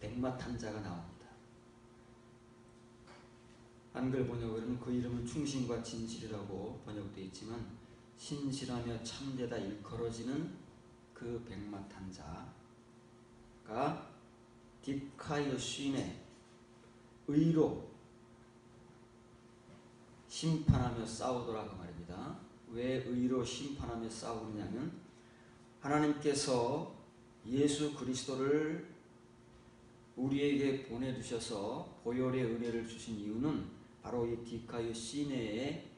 백마탄자가 나옵니다. 한글 번역으로는 그 이름은 충신과 진실이라고 번역되어 있지만 신실하며 참되다 일컬어지는 그 백마탄자가 딥카이오슈인의 의로 심판하며 싸우더라 그 말입니다. 왜 의로 심판하며 싸우느냐면 하나님께서 예수 그리스도를 우리에게 보내주셔서 보혈의 은혜를 주신 이유는 바로 이 디카이오 시내에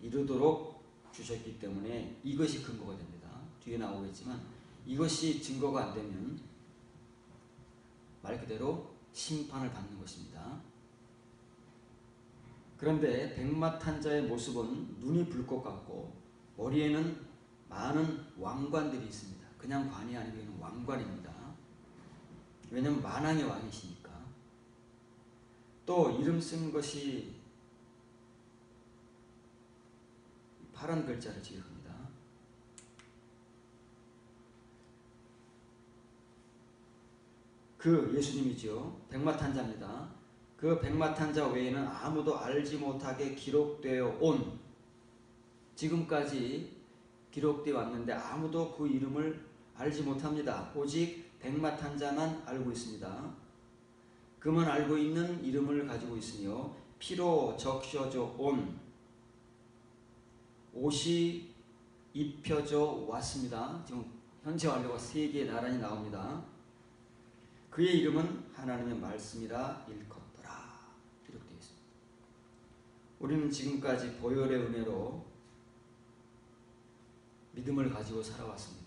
이르도록 주셨기 때문에 이것이 근거가 됩니다. 뒤에 나오겠지만 이것이 증거가 안 되면 말 그대로 심판을 받는 것입니다. 그런데 백마탄자의 모습은 눈이 불 것 같고 머리에는 많은 왕관들이 있습니다. 그냥 관이 아니고 왕관입니다. 왜냐하면 만왕의 왕이시니까. 또 이름 쓴 것이 파란 글자를 지으십니다. 그 예수님이죠. 백마탄자입니다. 그 백마탄자 외에는 아무도 알지 못하게 기록되어 온, 지금까지 기록되어 왔는데 아무도 그 이름을 알지 못합니다. 오직 백마탄자만 알고 있습니다. 그만 알고 있는 이름을 가지고 있으며 피로 적셔져 온 옷이 입혀져 왔습니다. 지금 현재 완료가 3개의 나란히 나옵니다. 그의 이름은 하나님의 말씀이라 일컫더라 기록되어 있습니다. 우리는 지금까지 보혈의 은혜로 믿음을 가지고 살아왔습니다.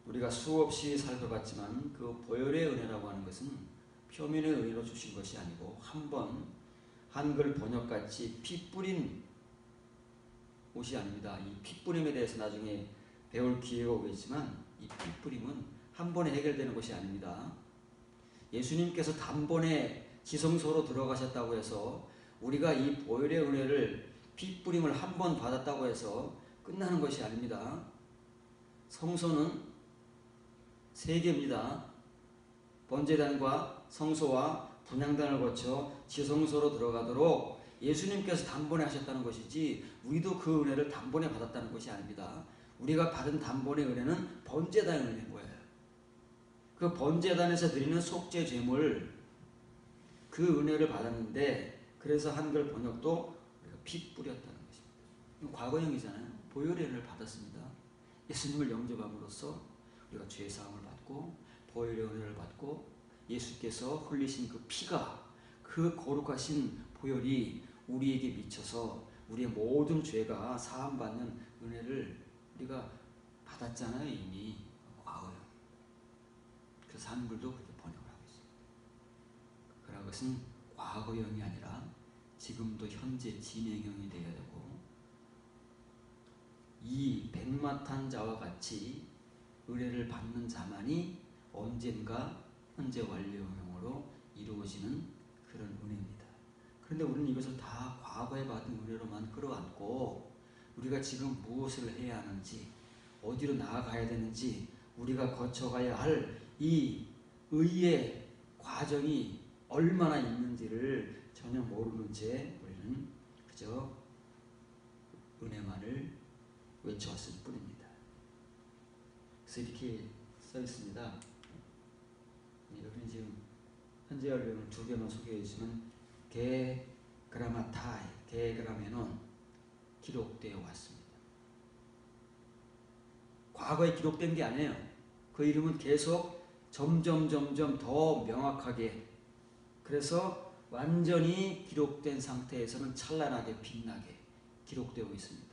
우리가 수없이 살펴봤지만 그 보혈의 은혜라고 하는 것은 표면의 은혜로 주신 것이 아니고 한번 한글 번역같이 피 뿌린 옷이 아닙니다. 이 피 뿌림에 대해서 나중에 배울 기회가 오겠지만 이 피 뿌림은 한 번에 해결되는 것이 아닙니다. 예수님께서 단번에 지성소로 들어가셨다고 해서 우리가 이 보혈의 은혜를 피 뿌림을 한 번 받았다고 해서 끝나는 것이 아닙니다. 성소는 3개입니다. 번제단과 성소와 분향단을 거쳐 지성소로 들어가도록 예수님께서 단번에 하셨다는 것이지 우리도 그 은혜를 단번에 받았다는 것이 아닙니다. 우리가 받은 단번의 은혜는 번제단의 은혜인 거예요. 그 번제단에서 드리는 속죄 제물, 그 은혜를 받았는데 그래서 한글 번역도 우리가 피 뿌렸다는 것입니다. 과거형이잖아요. 보혈의 은혜를 받았습니다. 예수님을 영접함으로써 우리가 죄사함을 받고 보혈의 은혜를 받고 예수께서 흘리신 그 피가, 그 거룩하신 보혈이 우리에게 미쳐서 우리의 모든 죄가 사함받는 은혜를 우리가 받았잖아요. 이미 과거형. 그래서 한글도 그렇게 번역을 하고 있습니다. 그러나 그것은 과거형이 아니라 지금도 현재 진행형이 되어야 되고 이 백마탄자와 같이 은혜를 받는 자만이 언젠가 현재 완료형으로 이루어지는 그런 은혜입니다. 그런데 우리는 이것을 다 과거에 받은 은혜로만 끌어안고 우리가 지금 무엇을 해야 하는지, 어디로 나아가야 되는지, 우리가 거쳐가야 할 이 의의 과정이 얼마나 있는지를 전혀 모르는 채 우리는 그저 은혜만을 외쳐왔을 뿐입니다. 그래서 이렇게 써 있습니다. 여기는 지금 현재 완료형을 2개만 소개해 주시면 게그라마타이, 게그라메논 기록되어 왔습니다. 과거에 기록된 게 아니에요. 그 이름은 계속 점점 더 명확하게, 그래서 완전히 기록된 상태에서는 찬란하게 빛나게 기록되고 있습니다.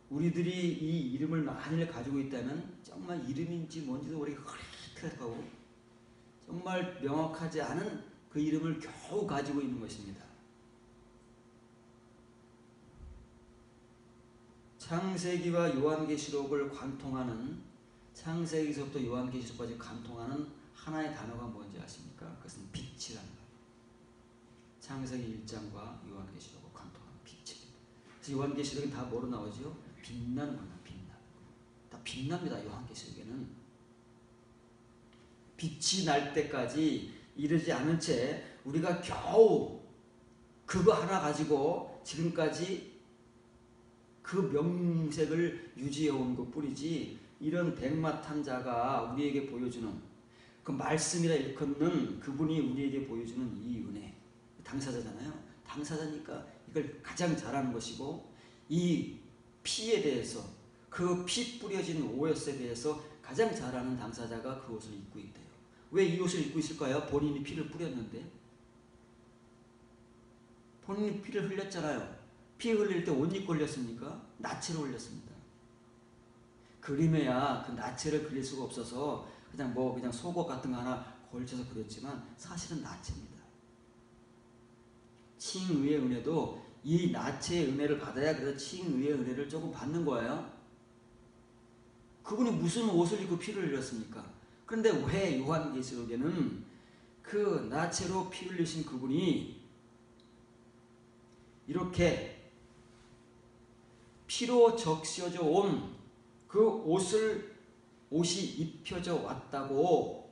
우리들이 이 이름을 만일 가지고 있다면 정말 이름인지 뭔지도 우리가 흐릿하고 정말 명확하지 않은 그 이름을 겨우 가지고 있는 것입니다. 창세기와 요한계시록을 관통하는, 창세기서부터 요한계시록까지 관통하는 하나의 단어가 뭔지 아십니까? 그것은 빛이라는 거예요. 창세기 1장과 요한계시록을 관통하는 빛입니다. 그래서 요한계시록은 다 뭐로 나오죠? 빛나는 거예요. 빛나는 거. 다 빛납니다. 요한계시록에는 빛이 날 때까지 이르지 않은 채 우리가 겨우 그거 하나 가지고 지금까지 그 명색을 유지해 온 것 뿐이지, 이런 백마탄 자가 우리에게 보여주는 그 말씀이라 일컫는 그분이 우리에게 보여주는 이 은혜, 당사자잖아요. 당사자니까 이걸 가장 잘하는 것이고, 이 피에 대해서, 그 피 뿌려진 옷에 대해서 가장 잘하는 당사자가 그 옷을 입고 있대요. 왜 이 옷을 입고 있을까요? 본인이 피를 뿌렸는데. 본인이 피를 흘렸잖아요. 피 흘릴 때 옷 입고 흘렸습니까? 나체로 흘렸습니다. 그림에야 그 나체를 그릴 수가 없어서 그냥 속옷 같은 거 하나 걸쳐서 그렸지만 사실은 나체입니다. 칭의의 은혜도 이 나체의 은혜를 받아야 그래서 칭의의 은혜를 조금 받는 거예요. 그분이 무슨 옷을 입고 피를 흘렸습니까? 그런데 왜 요한계시록에는 그 나체로 피 흘리신 그분이 이렇게 피로 적셔져 온 그 옷이 입혀져 왔다고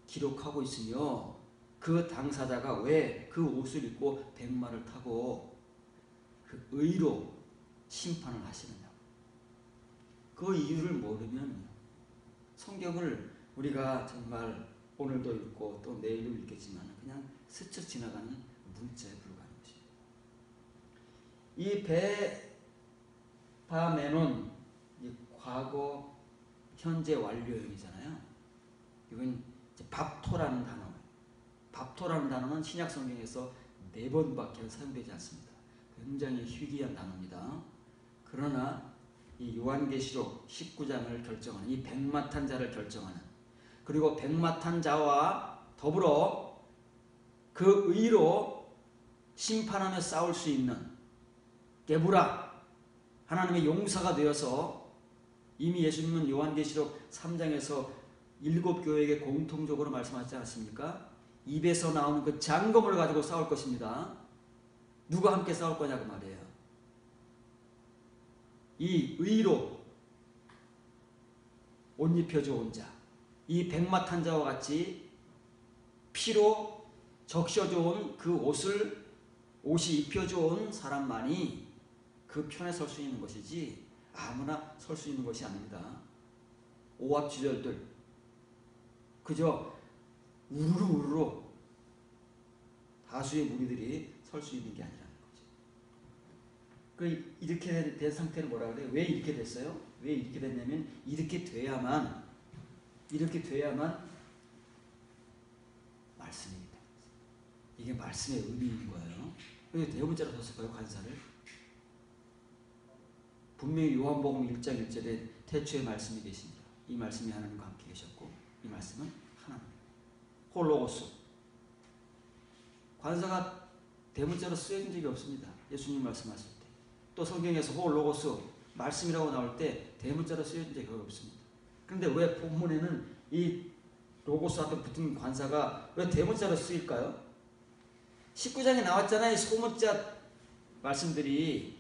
기록하고 있으며, 그 당사자가 왜 그 옷을 입고 백마를 타고 그 의로 심판을 하시느냐, 그 이유를 모르면 성경을 우리가 정말 오늘도 읽고 또 내일도 읽겠지만 그냥 스쳐 지나가는 문자에 불과한 것입니다. 이 베바메논, 과거, 현재 완료형이잖아요. 이건 밥토라는 단어예요. 밥토라는 단어는 신약 성경에서 4번밖에 사용되지 않습니다. 굉장히 희귀한 단어입니다. 그러나 이 요한계시록 19장을 결정하는, 이 백마탄 자를 결정하는, 그리고 백마탄 자와 더불어 그 의로 심판하며 싸울 수 있는 게부라, 하나님의 용사가 되어서, 이미 예수님은 요한계시록 3장에서 7교회에게 공통적으로 말씀하지 않습니까? 입에서 나오는 그 장검을 가지고 싸울 것입니다. 누가 함께 싸울 거냐고 말이에요. 이 의로 옷 입혀져 온 자, 이 백마탄 자와 같이 피로 적셔져 온 그 옷이 입혀져 온 사람만이 그 편에 설 수 있는 것이지 아무나 설 수 있는 것이 아닙니다. 오합지졸들 그저 우르르 다수의 무리들이 설 수 있는 게 아니라는 거죠. 이렇게 된 상태는 뭐라 그래요? 왜 이렇게 됐어요? 왜 이렇게 됐냐면 이렇게 돼야만 말씀입니다. 이게 말씀의 의미인 거예요. 왜 대문자로 썼을까요? 관사를. 분명히 요한복음 1장 1절에 태초에 말씀이 계십니다. 이 말씀이 하나님과 함께 계셨고 이 말씀은 하나님. 홀로고스. 관사가 대문자로 쓰여진 적이 없습니다. 예수님 말씀하실 때. 또 성경에서 홀로고스 말씀이라고 나올 때 대문자로 쓰여진 적이 없습니다. 그런데 왜 본문에는 이 로고스 앞에 붙은 관사가 왜 대문자로 쓰일까요? 19장에 나왔잖아요. 소문자 말씀들이.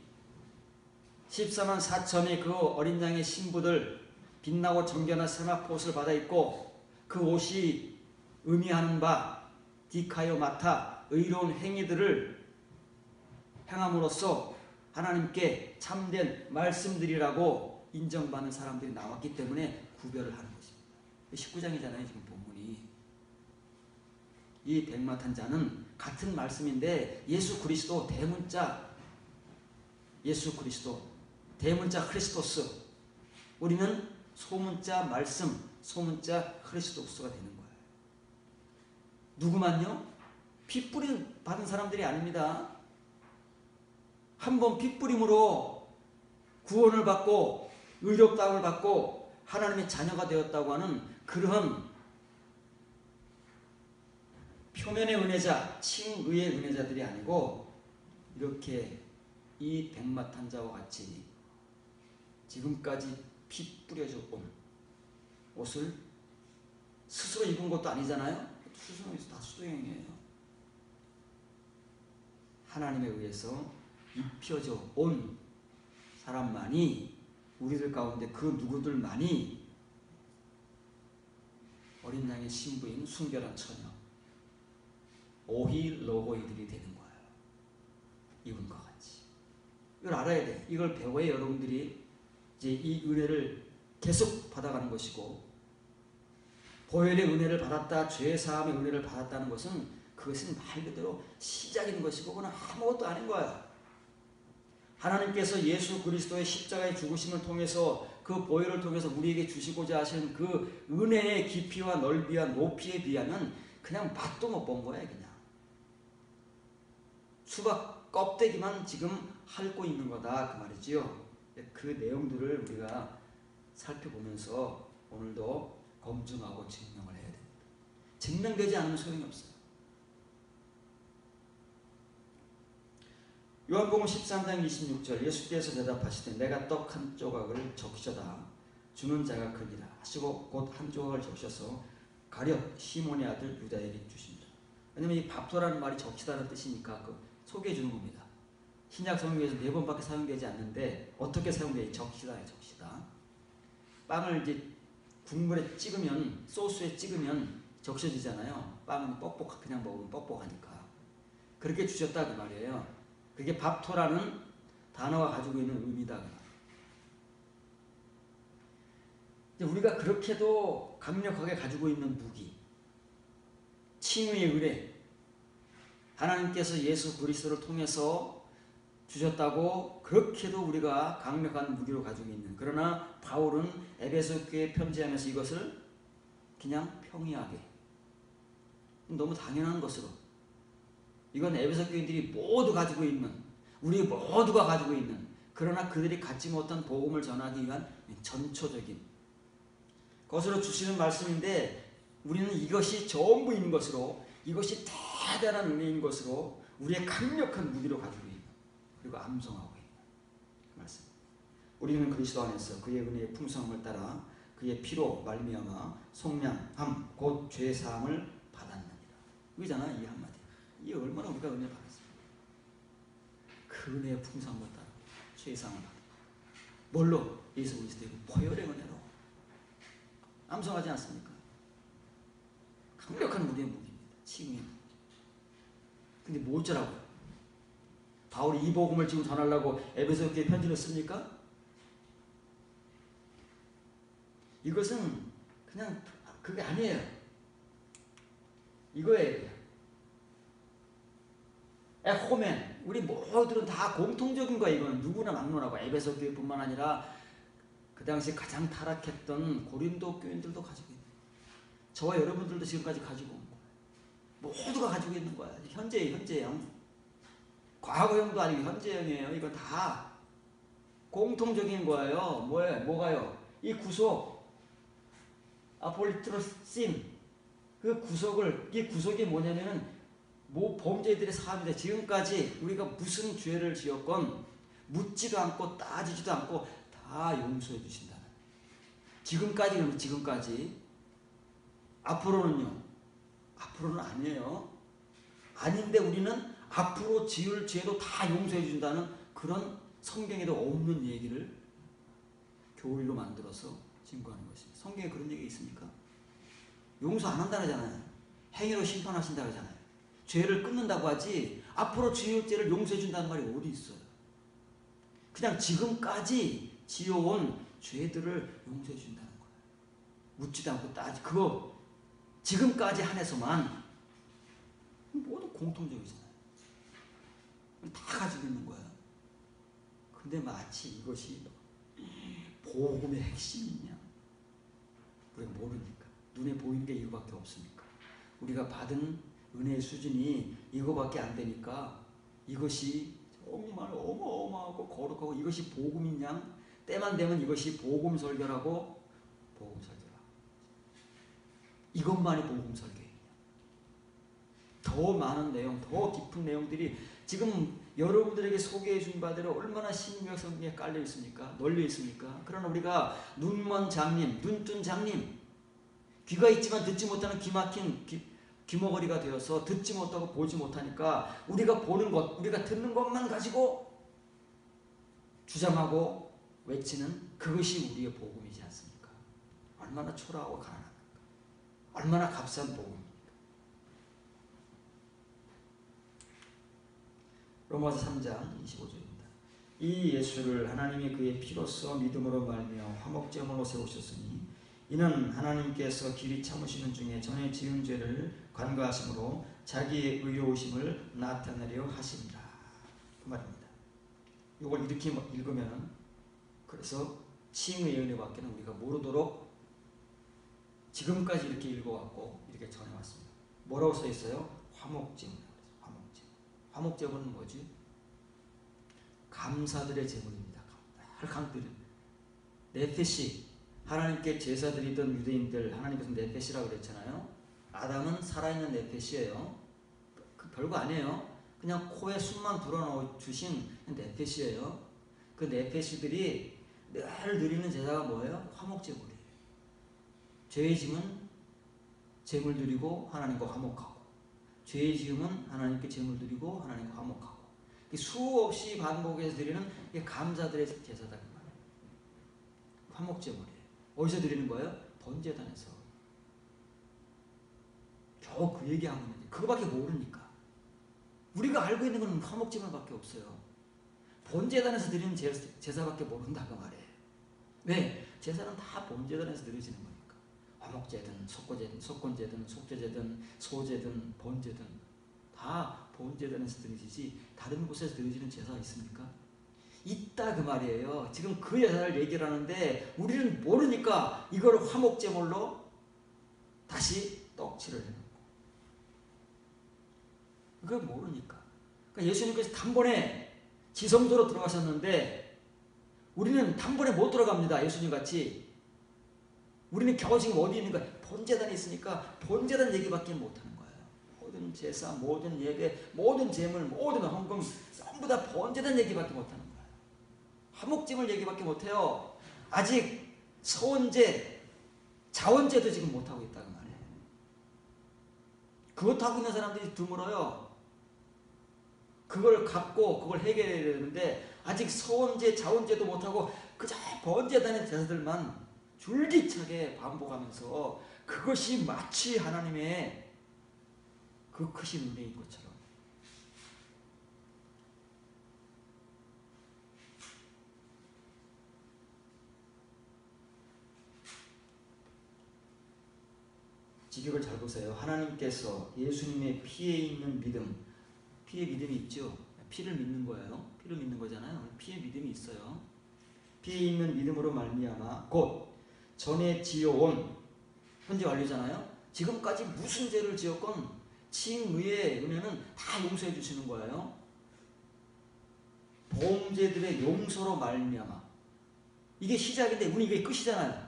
14만 4천의 그 어린 양의 신부들, 빛나고 정결한 세마포 옷을 받아 입고 그 옷이 의미하는 바 디카요 마타, 의로운 행위들을 행함으로써 하나님께 참된 말씀들이라고 인정받는 사람들이 나왔기 때문에 구별을 하는 것입니다. 19장이잖아요 지금 본문이. 이 백마탄 자는 같은 말씀인데 예수 그리스도 대문자, 예수 그리스도 대문자 크리스토스, 우리는 소문자 말씀, 소문자 크리스토스가 되는 거예요. 누구만요? 피 뿌림 받은 사람들이 아닙니다. 한번 피 뿌림으로 구원을 받고 의롭다함을 받고 하나님의 자녀가 되었다고 하는 그런 표면의 은혜자, 칭의의 은혜자들이 아니고 이렇게 이 백마탄 자와 같이 지금까지 피 뿌려져 온 옷을 스스로 입은 것도 아니잖아요. 수성에서 다 수동형이에요. 하나님에 의해서 입혀져 온 사람만이, 우리들 가운데 그 누구들만이 어린 양의 신부인 순결한 처녀 오히 로고이들이 되는 거예요. 이분과 같이. 이걸 알아야 돼. 이걸 배워야 여러분들이 이제 이 은혜를 계속 받아가는 것이고, 보혈의 은혜를 받았다, 죄 사함의 은혜를 받았다는 것은 그것은 말 그대로 시작인 것이고 그건 아무것도 아닌 거야. 하나님께서 예수 그리스도의 십자가의 죽으심을 통해서 그 보혈을 통해서 우리에게 주시고자 하신 그 은혜의 깊이와 넓이와 높이에 비하면 그냥 맛도 못 본 거야. 그냥 수박 껍데기만 지금 핥고 있는 거다 그 말이지요. 그 내용들을 우리가 살펴보면서 오늘도 검증하고 증명을 해야 됩니다. 증명되지 않으면 소용이 없어요. 요한복음 13장 26절 예수께서 대답하시되 내가 떡 한 조각을 적셔다 주는 자가 크니라 하시고 곧 한 조각을 적셔서 가룟 시몬의 아들 유다에게 주신다. 왜냐하면 이 밥도라는 말이 적시다는 뜻이니까 그 소개해 주는 겁니다. 신약 성경에서 4번밖에 사용되지 않는데 어떻게 사용돼요? 적시다예요. 적시다. 빵을 이제 국물에 찍으면 소스에 찍으면 적셔지잖아요. 빵은 뻑뻑 그냥 먹으면 뻑뻑하니까 그렇게 주셨다 그 말이에요. 그게 밥토라는 단어가 가지고 있는 의미다. 우리가 그렇게도 강력하게 가지고 있는 무기, 칭의의 의뢰, 하나님께서 예수 그리스도를 통해서 주셨다고 그렇게도 우리가 강력한 무기로 가지고 있는, 그러나 바울은 에베소 교회에 편지하면서 이것을 그냥 평이하게, 너무 당연한 것으로, 이건 에베소 교인들이 모두 가지고 있는, 우리 모두가 가지고 있는, 그러나 그들이 갖지 못한 복음을 전하기 위한 전초적인 것으로 주시는 말씀인데, 우리는 이것이 전부 있는 것으로, 이것이 대단한 은혜인 것으로 우리의 강력한 무기로 가지고 있는, 그리고 암송하고 있는 그 말씀. 우리는 그리스도 안에서 그의 은혜의 풍성함을 따라 그의 피로 말미암아 속량함 곧 죄사함을 받았느니라. 이거잖아. 이 한마디. 이게 얼마나 우리가 은혜 받았습니까? 그 은혜의 풍성함을 따라 죄사함을 받았다. 뭘로? 예수 그리스도의 보혈의 은혜로. 암송하지 않습니까? 강력한 우리의 무기입니다. 칭의. 근데 뭐 어쩌라고요? 바울이 이 복음을 지금 전하려고 에베소 교회에 편지를 씁니까? 이것은 그냥 그게 아니에요. 이거예요. 에호멘. 우리 모두는 다 공통적인 거야. 이건 누구나 막론하고 에베소 교회뿐만 아니라 그 당시 가장 타락했던 고린도 교인들도 가지고 있는, 저와 여러분들도 지금까지 가지고 온 거예요. 모두가 가지고 있는 거야. 현재형. 과거형도 아니고 현재형이에요. 이건 다 공통적인 거예요. 뭐가요? 이 구속, 아폴리트로심, 그 구속을, 이 구속이 뭐냐면은 범죄들의 사함인데, 지금까지 우리가 무슨 죄를 지었건 묻지도 않고 따지지도 않고 다 용서해 주신다는. 지금까지, 그러면 지금까지. 앞으로는요? 앞으로는 아니에요. 아닌데 우리는 앞으로 지을 죄도 다 용서해 준다는 그런 성경에도 없는 얘기를 교리로 만들어서 증거하는 것입니다. 성경에 그런 얘기 있습니까? 용서 안 한다고 하잖아요. 행위로 심판하신다고 하잖아요. 죄를 끊는다고 하지 앞으로 지을 죄를 용서해 준다는 말이 어디 있어요? 그냥 지금까지 지어온 죄들을 용서해 준다는 거예요. 묻지도 않고 그거 지금까지 한해서만 모두 공통적이잖아요. 다 가지고 있는 거야. 근데 마치 이것이 복음의 핵심이냐? 우리가 모르니까. 눈에 보이는 게 이거밖에 없으니까. 우리가 받은 은혜의 수준이 이거밖에 안 되니까 이것이 정말 어마어마하고 거룩하고 이것이 복음인 양, 때만 되면 이것이 복음 설교라고 복음 설교라. 이것만이 복음 설교예요. 더 많은 내용, 더 깊은 내용들이 지금 여러분들에게 소개해 준 바대로 얼마나 신구약 성경에 깔려 있습니까? 널려 있습니까? 그러나 우리가 눈먼 장님, 눈뜬 장님, 귀가 있지만 듣지 못하는 귀막힌 귀머거리가 되어서 듣지 못하고 보지 못하니까 우리가 보는 것, 우리가 듣는 것만 가지고 주장하고 외치는 그것이 우리의 복음이지 않습니까? 얼마나 초라하고 가난합니까? 얼마나 값싼 복음입니까? 로마서 3장 25절입니다. 이 예수를 하나님이 그의 피로써 믿음으로 말미암아 화목제물로 세우셨으니 이는 하나님께서 길이 참으시는 중에 전에 지은 죄를 관과하심으로 자기의 의로우심을 나타내려 하십니다. 그 말입니다. 이걸 이렇게 읽으면 그래서 칭의 은혜밖에는 우리가 모르도록 지금까지 이렇게 읽어왔고 이렇게 전해왔습니다. 뭐라고 써 있어요? 화목제물. 화목제물은 뭐지? 감사들의 제물입니다. 할강들은 네페시, 하나님께 제사 드리던 유대인들 하나님께서 네페시라고 그랬잖아요. 아담은 살아있는 네페시예요. 그 별거 아니에요. 그냥 코에 숨만 불어넣어 주신 네페시예요. 그 네페시들이 늘 드리는 제사가 뭐예요? 화목제물이에요. 죄의 짐은 제물 드리고 하나님과 화목하고, 죄의 지음은 하나님께 제물 드리고 하나님과 화목하고, 수없이 반복해서 드리는 감사들의 제사다 그 말이에요. 화목제물이에요. 어디서 드리는 거예요? 번제단에서. 겨우 그 얘기하고 있는데 그거밖에 모르니까. 우리가 알고 있는 건 화목제물밖에 없어요. 번제단에서 드리는 제사밖에 모른다 그 말이에요. 왜? 제사는 다 번제단에서 드려지는 거니까. 화목제든 속건제든 속죄제든 소제든 번제든 다 번제단에서 드려지지 다른 곳에서 드려지는 제사가 있습니까? 있다 그 말이에요. 지금 그 제사를 얘기를 하는데 우리는 모르니까 이걸 화목제물로 다시 떡칠을 해놓고, 그걸 모르니까. 그러니까 예수님께서 단번에 지성소로 들어가셨는데 우리는 단번에 못 들어갑니다. 예수님같이. 우리는 겨우 지금 어디 있는가? 번제단에 있으니까 번제단 얘기밖에 못하는 거예요. 모든 제사, 모든 예배, 모든 제물, 모든 헌금 전부 다 번제단 얘기밖에 못하는 거예요. 화목제물 얘기밖에 못해요. 아직 서원제, 자원제도 지금 못하고 있다는 말이에요. 그것도 하고 있는 사람들이 드물어요. 그걸 갖고 그걸 해결해야 되는데 아직 서원제, 자원제도 못하고 그저 번제단의 제사들만 줄기차게 반복하면서 그것이 마치 하나님의 그 크신 은혜인 것처럼. 지격을 잘 보세요. 하나님께서 예수님의 피에 있는 믿음, 피에 믿음이 있죠. 피를 믿는 거예요. 피를 믿는 거잖아요. 피에 믿음이 있어요. 피에 있는 믿음으로 말미암아 곧 전에 지어온, 현재 완료잖아요. 지금까지 무슨 죄를 지었건 칭의의 은혜는 다 용서해 주시는 거예요. 범죄들의 용서로 말미암아. 이게 시작인데 우리 이게 끝이잖아요.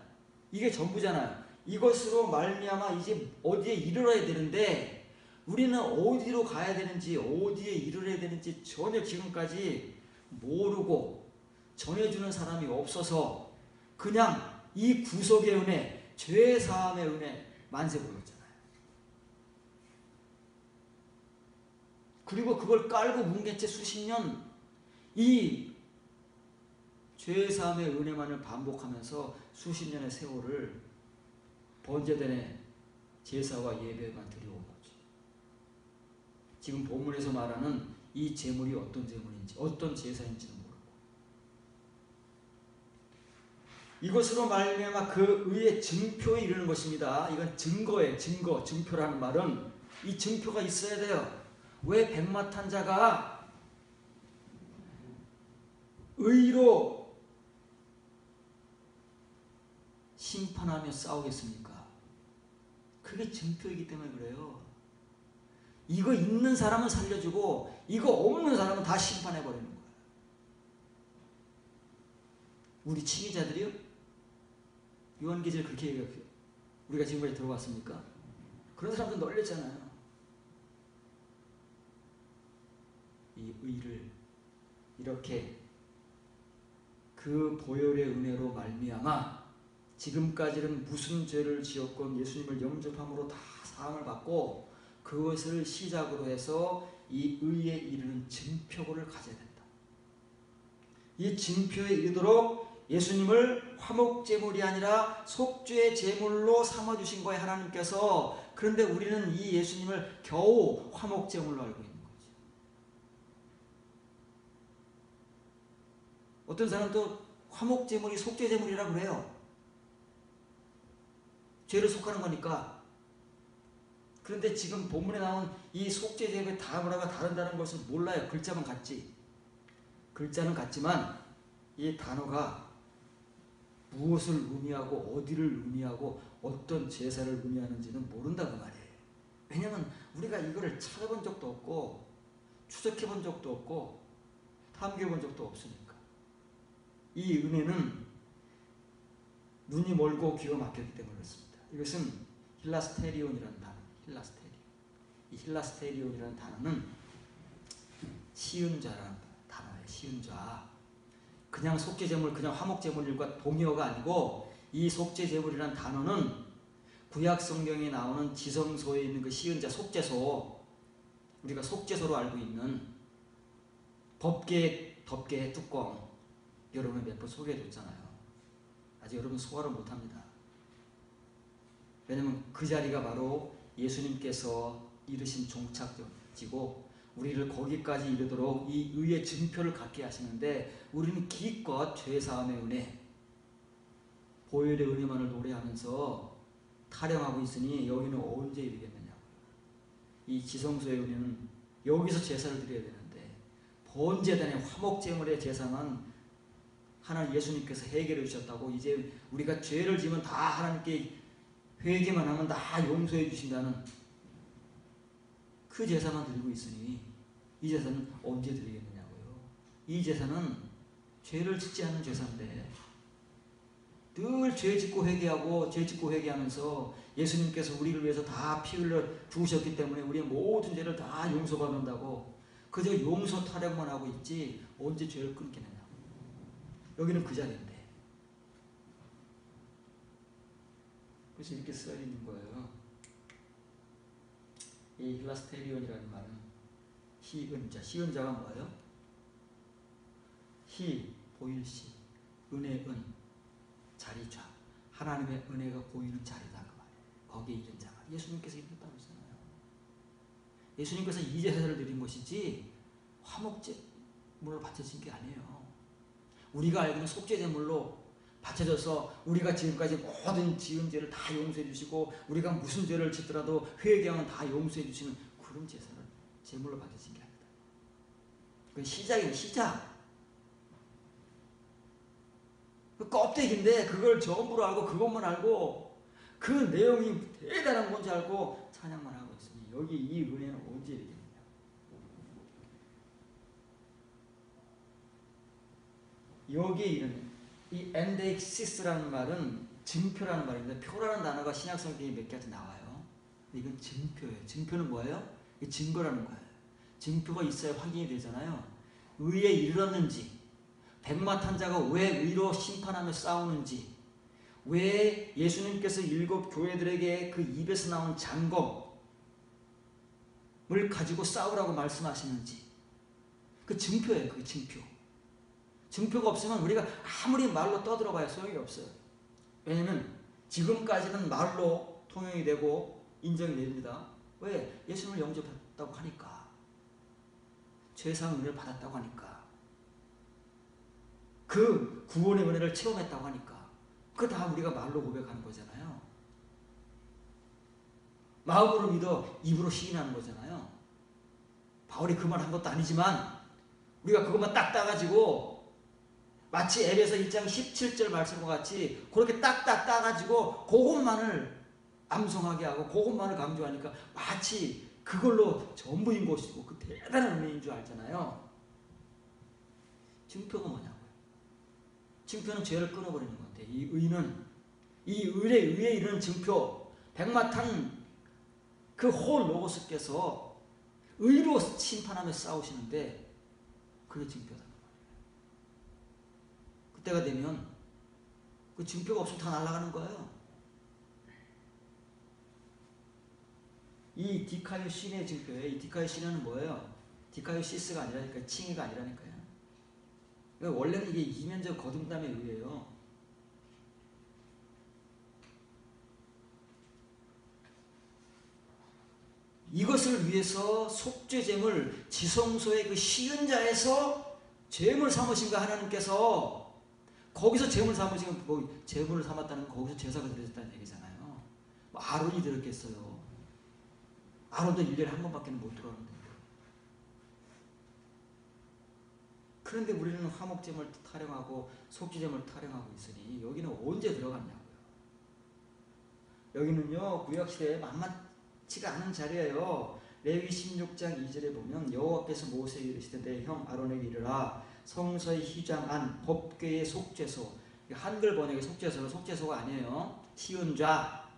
이게 전부잖아요. 이것으로 말미암아 이제 어디에 이르러야 되는데 우리는 어디로 가야 되는지 어디에 이르러야 되는지 전혀 지금까지 모르고 전해주는 사람이 없어서 그냥 이 구속의 은혜, 죄사함의 은혜 만세 보였잖아요. 그리고 그걸 깔고 뭉갠 채 수십 년 이 죄사함의 은혜만을 반복하면서 수십 년의 세월을 번제단의 제사와 예배만 드려온 거지. 지금 본문에서 말하는 이 제물이 어떤 제물인지 어떤 제사인지는 모르고 이것으로 말미암아 그 의의 증표에 이르는 것입니다. 이건 증거예요. 증표라는 말은 이 증표가 있어야 돼요. 왜 백마탄자가 의로 심판하며 싸우겠습니까? 그게 증표이기 때문에 그래요. 이거 있는 사람은 살려주고 이거 없는 사람은 다 심판해버리는 거예요. 우리 치기자들이요? 요한계시를 그렇게 얘기해요. 우리가 지금까지 들어봤습니까? 그런 사람들 널렸잖아요. 이 의를 이렇게 그 보혈의 은혜로 말미암아 지금까지는 무슨 죄를 지었건 예수님을 영접함으로 다 사함을 받고 그것을 시작으로 해서 이 의에 이르는 증표를 가져야 된다. 이 증표에 이르도록 예수님을 화목제물이 아니라 속죄 제물로 삼아주신 거예요, 하나님께서. 그런데 우리는 이 예수님을 겨우 화목제물로 알고 있는 거죠. 어떤 사람은 또 화목제물이 속죄제물이라고 그래요. 죄를 속하는 거니까. 그런데 지금 본문에 나온 이 속죄제물의 단어가 다른다는 것을 몰라요. 글자만 같지. 글자는 같지만 이 단어가 무엇을 의미하고 어디를 의미하고 어떤 제사를 의미하는지는 모른다고 말이에요. 왜냐하면 우리가 이거를 찾아본 적도 없고 추적해본 적도 없고 탐구해본 적도 없으니까. 이 은혜는 눈이 멀고 귀가 막혔기 때문에 그렇습니다. 이것은 힐라스테리온이라는 단어. 이 힐라스테리온이라는 단어는 시은자라는 단어예요. 시은자. 그냥 속죄제물, 그냥 화목제물과 동의어가 아니고 이 속죄제물이라는 단어는 구약 성경에 나오는 지성소에 있는 그 시은자 속죄소, 우리가 속죄소로 알고 있는 덮개의 뚜껑, 여러분 몇 번 소개해줬잖아요. 아직 여러분 소화를 못합니다. 왜냐하면 그 자리가 바로 예수님께서 이르신 종착지고 우리를 거기까지 이르도록 이 의의 증표를 갖게 하시는데, 우리는 기껏 죄사함의 은혜, 보혈의 은혜만을 노래하면서 타령하고 있으니 여기는 언제 이르겠느냐고요. 이 지성소의 은혜는 여기서 제사를 드려야 되는데, 번제단의 화목제물의 제사만 하나님 예수님께서 해결해 주셨다고, 이제 우리가 죄를 지면 다 하나님께 회개만 하면 다 용서해 주신다는 그 제사만 드리고 있으니 이 제사는 언제 드리겠느냐고요. 이 제사는 죄를 짓지 않는 제사인데, 늘 죄 짓고 회개하고 죄 짓고 회개하면서 예수님께서 우리를 위해서 다 피 흘려 죽으셨기 때문에 우리의 모든 죄를 다 용서받는다고 그저 용서 타령만 하고 있지 언제 죄를 끊겠느냐고. 여기는 그 자리인데. 그래서 이렇게 써 있는 거예요. 이 힐라스테리온이라는 말은 시은자, 시은자가 뭐예요? 희, 보일시, 은혜, 은, 자리좌. 하나님의 은혜가 보이는 자리다 그 말이에요. 거기에 이른 자가 예수님께서 이르셨다고 했잖아요. 예수님께서 이 제사를 드린 것이지 화목제물로 바쳐진 게 아니에요. 우리가 알고 있는 속죄제물로 바쳐져서 우리가 지금까지 모든 지은 죄를 다 용서해 주시고 우리가 무슨 죄를 짓더라도 회개하면 다 용서해 주시는 그런 제사를 제물로 바쳐진 게 아니다. 그건 시작이에요. 시작. 그 껍데기인데 그걸 전부로 알고 그것만 알고 그 내용이 대단한 건지 알고 찬양만 하고 있으니 여기 이 은혜는 언제 이르겠느냐. 여기에 이르는 이 엔데익시스라는 말은 증표라는 말인데, 표라는 단어가 신약 성경에 몇 가지 나와요. 이건 증표예요. 증표는 뭐예요? 이게 증거라는 거예요. 증표가 있어야 확인이 되잖아요. 의에 이르렀는지, 백마탄자가 왜 의로 심판하며 싸우는지, 왜 예수님께서 7 교회들에게 그 입에서 나온 장검을 가지고 싸우라고 말씀하시는지, 그 증표예요. 그 증표. 증표가 없으면 우리가 아무리 말로 떠들어봐야 소용이 없어요. 왜냐면 지금까지는 말로 통용이 되고 인정이 됩니다. 왜? 예수님을 영접했다고 하니까, 죄사함 은혜를 받았다고 하니까, 그 구원의 은혜를 체험했다고 하니까, 그거 다 우리가 말로 고백하는 거잖아요. 마음으로 믿어 입으로 시인하는 거잖아요. 바울이 그 말 한 것도 아니지만 우리가 그것만 딱 따가지고 마치 에베소 1장 17절 말씀과 같이 그렇게 딱딱 따가지고 그것만을 암송하게 하고 그것만을 강조하니까 마치 그걸로 전부인 것이고 그 대단한 은혜인 줄 알잖아요. 증표가 뭐냐고요. 증표는 죄를 끊어버리는 건데, 이 의는, 이 의에 이르는 증표, 백마탄 그 홀 로고스께서 의로 심판하며 싸우시는데 그게 증표다. 그때가 되면 그 증표가 없으면 다 날아가는 거예요. 이 디카요 시네의 증표예요. 이 디카요 시네는 뭐예요? 디카요 시스가 아니라니까요. 칭의가 아니라니까요. 그러니까 원래는 이게 이면적 거듭남의 의예요. 이것을 위해서 속죄제물 지성소의 그 시은자에서 제물 삼으신가 하나님께서 거기서 제물 삼으신 뭐 제물을 삼았다는 건 거기서 제사가 드려졌다는 얘기잖아요. 뭐 아론이 들었겠어요. 아론도 1년에 한 번밖에 못 들어오는데. 그런데 우리는 화목제물 타령하고 속죄제물 타령하고 있으니 여기는 언제 들어갔냐고요. 여기는요 구약시대에 만만치가 않은 자리예요. 레위 16장 2절에 보면 여호와께서 모세에게 이르시되 내 형 아론에게 이르라 성소의 휘장 안 법궤의 속죄소, 한글 번역의 속죄소는 속죄소가 아니에요. 시은좌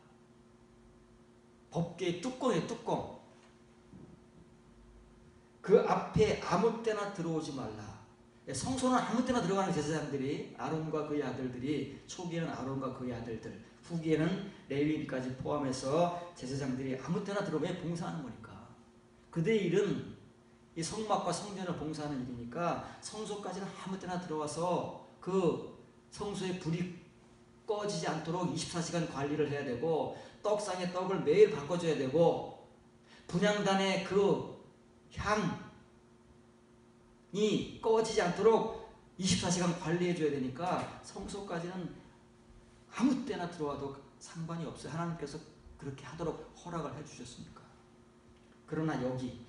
법궤의 뚜껑이에요. 뚜껑. 그 앞에 아무 때나 들어오지 말라. 성소는 아무 때나 들어가는 제사장들이 아론과 그의 아들들이, 초기에는 아론과 그의 아들들, 후기에는 레위인까지 포함해서 제사장들이 아무 때나 들어오면 봉사하는 거니까. 그들의 일은 이 성막과 성전을 봉사하는 일이니까 성소까지는 아무 때나 들어와서 그 성소의 불이 꺼지지 않도록 24시간 관리를 해야 되고, 떡상의 떡을 매일 바꿔줘야 되고, 분향단의 그 향이 꺼지지 않도록 24시간 관리해줘야 되니까 성소까지는 아무 때나 들어와도 상관이 없어요. 하나님께서 그렇게 하도록 허락을 해주셨으니까. 그러나 여기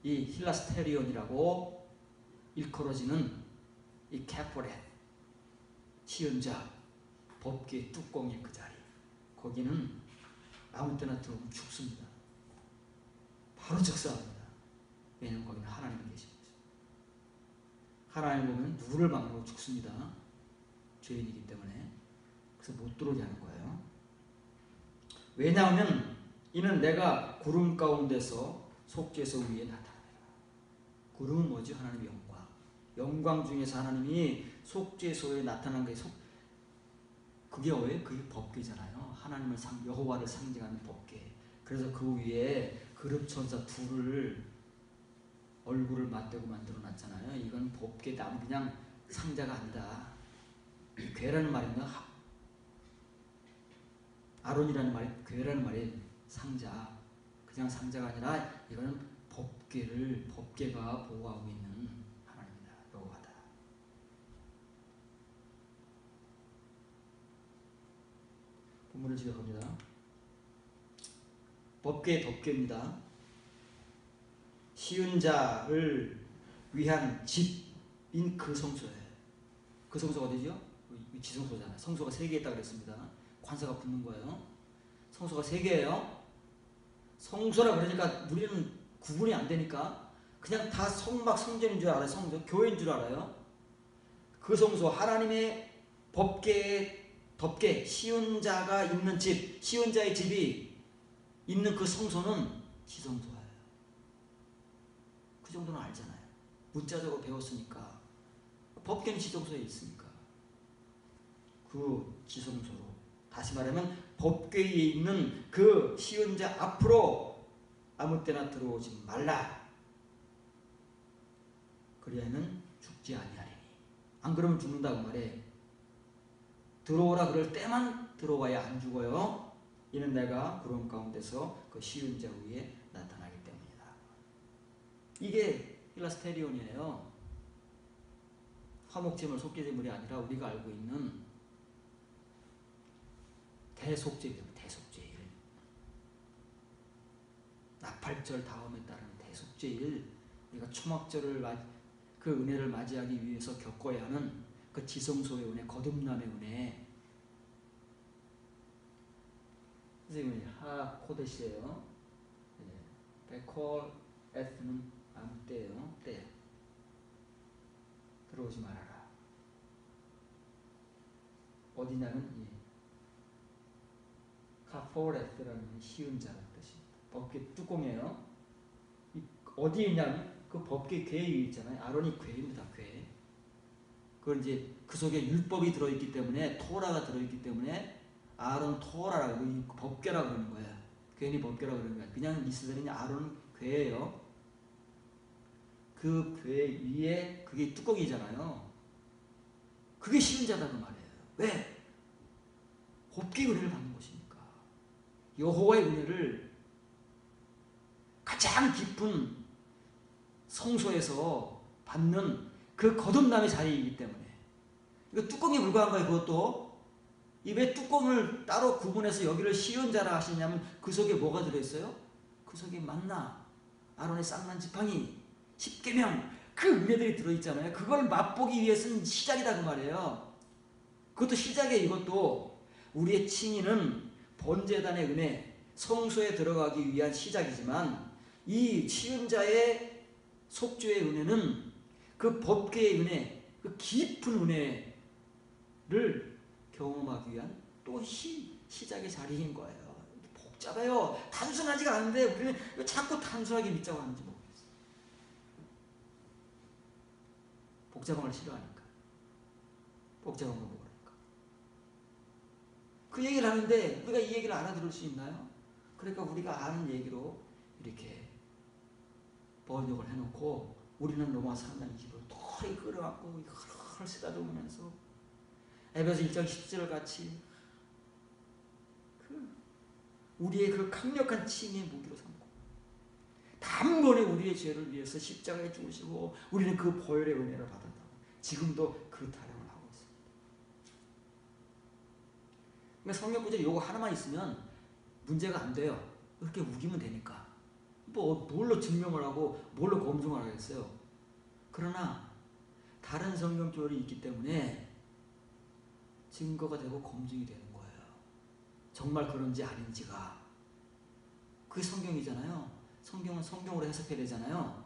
이 힐라스테리온이라고 일컬어지는 이 캐포렛 시은자 법궤 뚜껑의 그 자리, 거기는 아무 때나 들어오면 죽습니다. 바로 즉사합니다. 왜냐하면 거기는 하나님이 계신 거죠. 하나님 보면 누구를 막으로 죽습니다. 죄인이기 때문에. 그래서 못 들어오게 하는 거예요. 왜냐하면 이는 내가 구름 가운데서 속죄소 위에 나타나리라. 구름은 뭐지? 하나님의 영광. 영광 중에서 하나님이 속죄소에 나타난 게 그게 왜? 그게 법궤잖아요. 하나님을 여호와를 상징하는 법궤. 그래서 그 위에 그룹천사 둘을 얼굴을 맞대고 만들어 놨잖아요. 이건 법궤 나무 그냥 상자가 아니다. 궤라는 말인가? 아론이라는 말이 궤라는 말이 상자. 그냥 상자가 아니라 이거는 법궤가 보호하고 있는 하나님이다. 여호와다. 본문을 지적합니다. 법궤 덮개입니다. 시은자를 위한 집인 그 성소예요. 그 성소가 어디죠? 지성소잖아요. 성소가 3개 있다고 그랬습니다. 관사가 붙는 거예요. 성소가 3개예요. 성소라 그러니까 우리는 구분이 안 되니까 그냥 다 성막 성전인 줄 알아요. 성전 교회인 줄 알아요. 그 성소 하나님의 법궤의 덮개 시은자가 있는 집, 시은자의 집이 있는 그 성소는 지성소예요. 그 정도는 알잖아요. 문자적으로 배웠으니까. 법궤는 지성소에 있으니까. 그 지성소로, 다시 말하면 법궤에 있는 그 시은자 앞으로 아무 때나 들어오지 말라. 그리하면 죽지 아니하리니. 안 그러면 죽는다고 말해. 들어오라 그럴 때만 들어와야 안 죽어요. 이는 내가 구름 가운데서 그 시은자 위에 나타나기 때문이다. 이게 힐라스테리온이에요. 화목제물, 속죄제물이 아니라 우리가 알고 있는 대속죄일. 나팔절 다음에 따르는 대속죄일. 우리가 초막절을 그 은혜를 맞이하기 위해서 겪어야 하는 그 지성소의 은혜, 거듭남의 은혜. 선생님이 하코데시예요. 베콜 에스는 아무 때예요. 때. 들어오지 말아라. 어디냐면 카포레스라는 시은자라는 뜻입니다. 법궤 뚜껑이에요. 어디에 있냐면 그 법궤 궤에 있잖아요. 아론이 궤입니다. 궤. 그건 이제 그 속에 율법이 들어있기 때문에, 토라가 들어있기 때문에 아론 토라라고 법궤라고 그러는 거예요. 괜히 법궤라고 그러는 거예요. 그냥 이스라엘은 아론 궤예요. 그 교회 위에 그게 뚜껑이잖아요. 그게 쉬운 자라는 말이에요. 왜? 곱게 은혜를 받는 것이니까. 여호와의 은혜를 가장 깊은 성소에서 받는 그 거듭남의 자리이기 때문에. 이거 뚜껑에 불과한 거예요. 그것도. 이 왜 뚜껑을 따로 구분해서 여기를 쉬운 자라 하시냐면 그 속에 뭐가 들어있어요? 그 속에 만나, 아론의 쌍난 지팡이, 십계명, 그 은혜들이 들어있잖아요. 그걸 맛보기 위해서는 시작이다 그 말이에요. 그것도 시작이에요. 이것도 우리의 칭의는 번제단의 은혜, 성소에 들어가기 위한 시작이지만 이 쉬운 자의 속죄의 은혜는 그 법궤의 은혜, 그 깊은 은혜를 경험하기 위한 또 시작의 자리인 거예요. 복잡해요. 단순하지가 않은데 우리는 왜 자꾸 단순하게 믿자고 하는지 모르겠어요. 복잡한 걸 싫어하니까. 복잡한 걸 모르니까. 그 얘기를 하는데 우리가 이 얘기를 알아들을 수 있나요? 그러니까 우리가 아는 얘기로 이렇게 번역을 해놓고 우리는 로마 3장 20을 털이 끌어갖고 헐 쓰다듬으면서 에베소 1장 10절 같이 우리의 그 강력한 칭의 무기로 삼고 단번에 우리의 죄를 위해서 십자가에 죽으시고 우리는 그 보혈의 은혜를 받았다고 지금도 그 타령을 하고 있습니다. 그러니까 성경 구절이 요거 하나만 있으면 문제가 안 돼요. 그렇게 우기면 되니까. 뭐 뭘로 증명을 하고 뭘로 검증을 하겠어요. 그러나 다른 성경 구절이 있기 때문에 증거가 되고 검증이 되는 거예요. 정말 그런지 아닌지가. 그게 성경이잖아요. 성경은 성경으로 해석해야 되잖아요.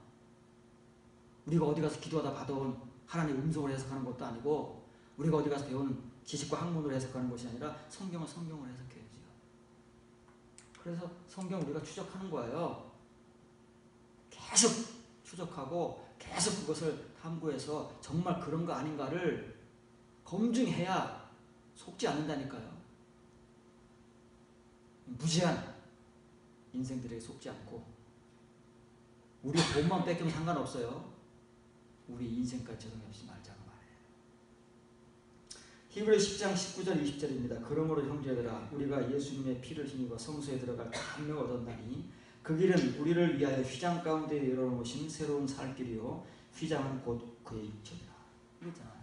우리가 어디 가서 기도하다 받아온 하나님의 음성으로 해석하는 것도 아니고 우리가 어디 가서 배운 지식과 학문으로 해석하는 것이 아니라 성경은 성경으로 해석해야죠. 그래서 성경 우리가 추적하는 거예요. 계속 추적하고 계속 그것을 탐구해서 정말 그런 거 아닌가를 검증해야 속지 않는다니까요. 무지한 인생들에게 속지 않고 우리 돈만 뺏기면 상관없어요. 우리 인생까지 죄송없이 말자고 말해요. 히브리서 10장 19절 20절입니다. 그러므로 형제들아 우리가 예수님의 피를 힘입어 성소에 들어갈 감명을 얻었나니 그 길은 우리를 위하여 휘장 가운데 열어놓으신 새로운 살 길이요 휘장은 곧 그의 육체니라.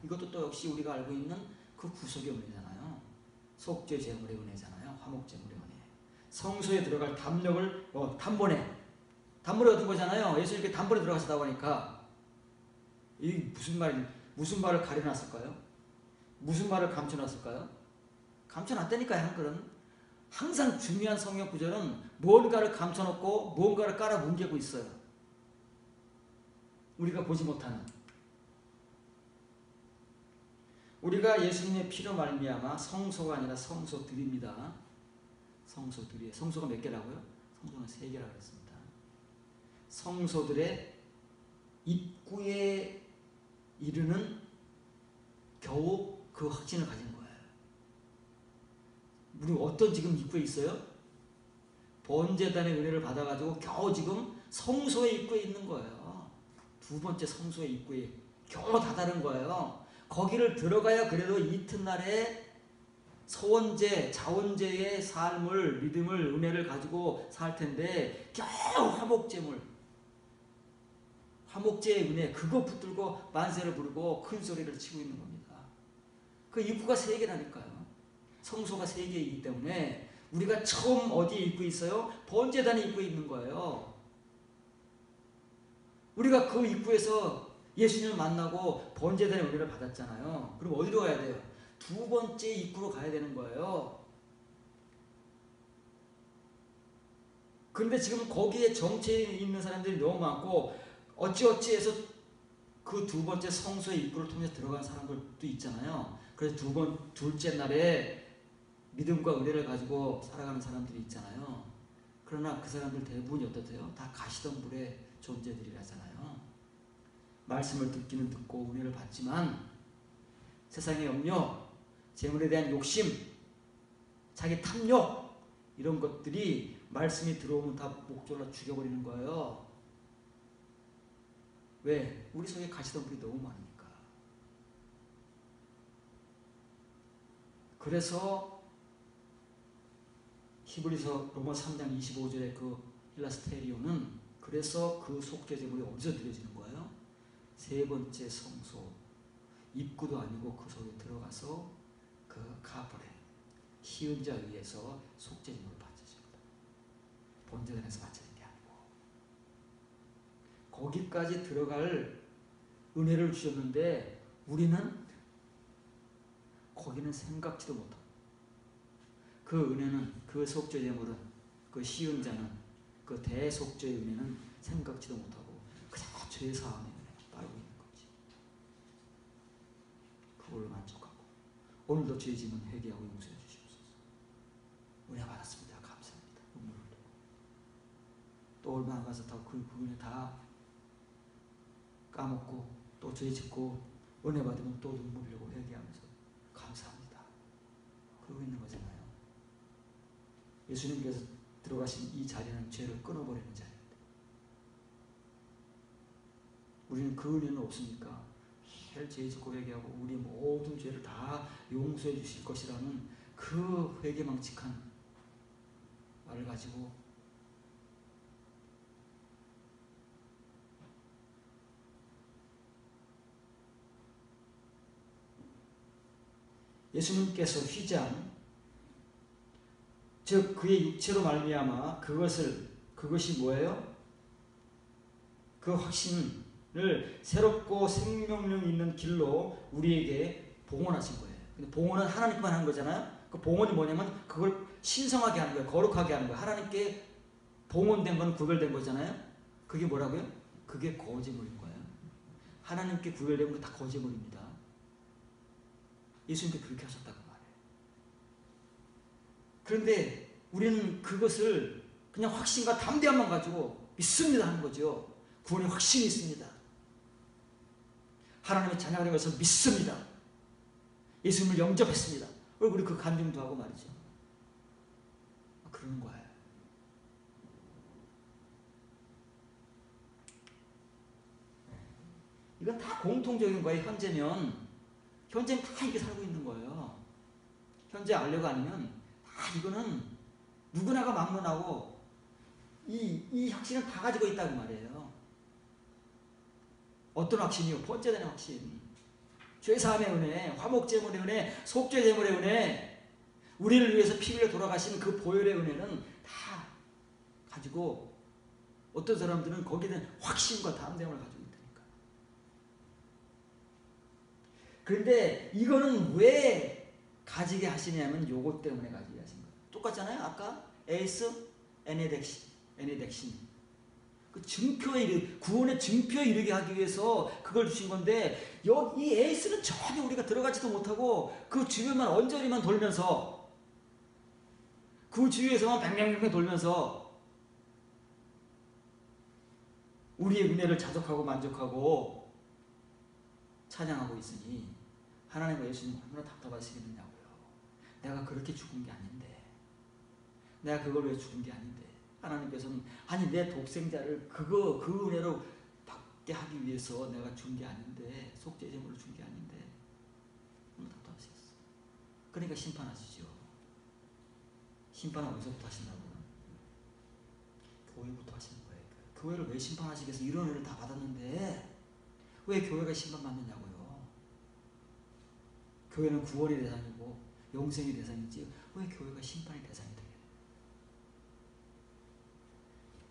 이것도 또 역시 우리가 알고 있는 그 구속의 은혜잖아요. 속죄 제물의 은혜잖아요. 화목 제물의 은혜. 성소에 들어갈 담력을 단번에 얻은 거잖아요. 예수님께 단번에 들어가시다고 하니까 이 무슨 말을 가려놨을까요? 무슨 말을 감춰놨을까요? 감춰놨다니까요. 한글은 항상 중요한 성경 구절은 뭔가를 감춰놓고 뭔가를 깔아 뭉개고 있어요. 우리가 보지 못하는. 우리가 예수님의 피로 말미암아 성소가 아니라 성소들입니다. 성소들이에요. 성소가 몇 개라고요? 성소는 3개라고 했습니다. 성소들의 입구에 이르는 겨우 그 확신을 가진 거예요. 우리 어떤 지금 입구에 있어요? 번제단의 은혜를 받아가지고 겨우 지금 성소의 입구에 있는 거예요. 두 번째 성소의 입구에 겨우 다다른 거예요. 거기를 들어가야 그래도 이튿날에 서원제, 자원제의 삶을, 믿음을, 은혜를 가지고 살 텐데 겨우 화목제물, 화목제의 은혜 그거 붙들고 만세를 부르고 큰 소리를 치고 있는 겁니다. 그 입구가 3개라니까요. 성소가 3개이기 때문에 우리가 처음 어디에 입고 있어요? 번제단에 입고 있는 거예요. 우리가 그 입구에서 예수님을 만나고 번제단의 은혜를 받았잖아요. 그럼 어디로 가야 돼요? 두 번째 입구로 가야 되는 거예요. 그런데 지금 거기에 정체에 있는 사람들이 너무 많고 어찌어찌해서 그 두 번째 성소의 입구를 통해서 들어간 사람들도 있잖아요. 그래서 둘째 날에 믿음과 은혜를 가지고 살아가는 사람들이 있잖아요. 그러나 그 사람들 대부분이 어떻대요? 다 가시덤불의 존재들이라잖아요. 말씀을 듣기는 듣고 은혜를 받지만 세상의 염려, 재물에 대한 욕심, 자기 탐욕 이런 것들이 말씀이 들어오면 다 목졸라 죽여버리는 거예요. 왜? 우리 속에 가시덤불이 너무 많으니까. 그래서 히브리서 로마 3장 25절에 그 힐라스테리오는 그래서 그 속죄제물이 어디서 드려지는 거예요? 세 번째 성소, 입구도 아니고 그 속에 들어가서 그 카프레, 희은 자 위에서 속죄제물을 바쳐줍니다. 본제단에서 바쳐진 게 아니고. 거기까지 들어갈 은혜를 주셨는데 우리는 거기는 생각지도 못하고, 그 은혜는, 그 속죄제물은, 그 희은 자는, 그 대속죄의 은혜는 생각지도 못하고 그냥 죄사함의 은혜가 따르고 있는 거지. 그걸로 만족하고 오늘도 죄 지면 회개하고 용서해 주시옵소서. 은혜 받았습니다. 감사합니다. 눈물을 흘리고 또 얼마나 가서 그 은혜 다 까먹고 또 죄 짓고 은혜 받으면 또 눈물 흘리고 회개하면서 감사합니다. 그러고 있는 거잖아요. 예수님께서 들어가신 이 자리는 죄를 끊어버리는 자리입니다. 우리는 그 은혜는 없으니까 매일 죄 짓고 회개하고 우리 모든 죄를 다 용서해 주실 것이라는 그 회개망측한 말을 가지고 예수님께서 휘장, 즉 그의 육체로 말미암아 그것이 뭐예요? 그 확신을 새롭고 생명력 있는 길로 우리에게 봉헌하신 거예요. 근데 봉헌은 하나님께만 하는 거잖아요. 그 봉헌이 뭐냐면 그걸 신성하게 하는 거예요. 거룩하게 하는 거예요. 하나님께 봉헌된 건 구별된 거잖아요. 그게 뭐라고요? 그게 거짓물인 거예요. 하나님께 구별된 건 다 거짓물입니다. 예수님께 그렇게 하셨다고 말해요. 그런데 우리는 그것을 그냥 확신과 담대함만 가지고 믿습니다 하는 거죠. 구원의 확신이 있습니다. 하나님의 자녀가 된 것을 믿습니다. 예수님을 영접했습니다. 우리 그 간증도 하고 말이죠. 그러는 거예요. 이건 다 공통적인 거예요. 현재는 다 이게 살고 있는 거예요. 현재 알려가 아니면 다 이거는 누구나가 막론하고 이 확신은 다 가지고 있다고 말이에요. 어떤 확신이요? 번제되는 확신. 죄사함의 은혜, 화목제물의 은혜, 속죄제물의 은혜, 우리를 위해서 피 흘려 돌아가신 그 보혈의 은혜는 다 가지고 어떤 사람들은 거기에 대한 확신과 담대함을 가지고 있다니까. 그런데 이거는 왜 가지게 하시냐면 요것 때문에 가지게 하신 거예요. 똑같잖아요. 아까 에이스, 에네덱신. 그 증표에 구원의 증표에 이르게 하기 위해서 그걸 주신 건데 이 에이스는 전혀 우리가 들어가지도 못하고 그 주변만 언저리만 돌면서 그 주위에서만 뱅뱅뱅 돌면서 우리의 은혜를 자족하고 만족하고 찬양하고 있으니 하나님과 예수님 얼마나 답답하시겠느냐고요. 내가 그렇게 죽은 게 아닌데, 내가 그걸 왜 죽은 게 아닌데, 하나님께서는 아니 내 독생자를 그 은혜로 받게 하기 위해서 내가 준 게 아닌데, 속죄제물을 준 게 아닌데 너무 답답하시겠어. 그러니까 심판하시죠. 심판은 어디서부터 하신다고요? 교회부터 하시는 거예요. 교회를 왜 심판하시겠어? 이런 은혜를 다 받았는데 왜 교회가 심판받느냐고요. 교회는 구원의 대상이고 영생의 대상이지 왜 교회가 심판의 대상이 돼요?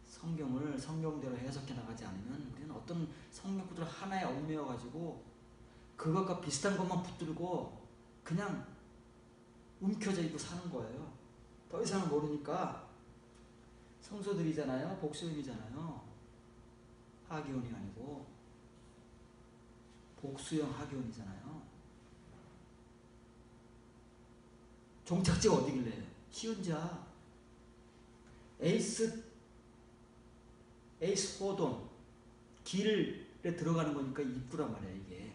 성경을 성경대로 해석해 나가지 않으면 우리는 어떤 성경 구절 하나에 얽매여 가지고 그것과 비슷한 것만 붙들고 그냥 움켜져 있고 사는 거예요. 더 이상은 모르니까 성소들이잖아요. 복수형이잖아요. 하기온이 아니고 복수형 하기온이잖아요. 종착지가 어디길래요? 시운자. 에이스 호돈. 길에 들어가는 거니까 입구란 말이에요. 이게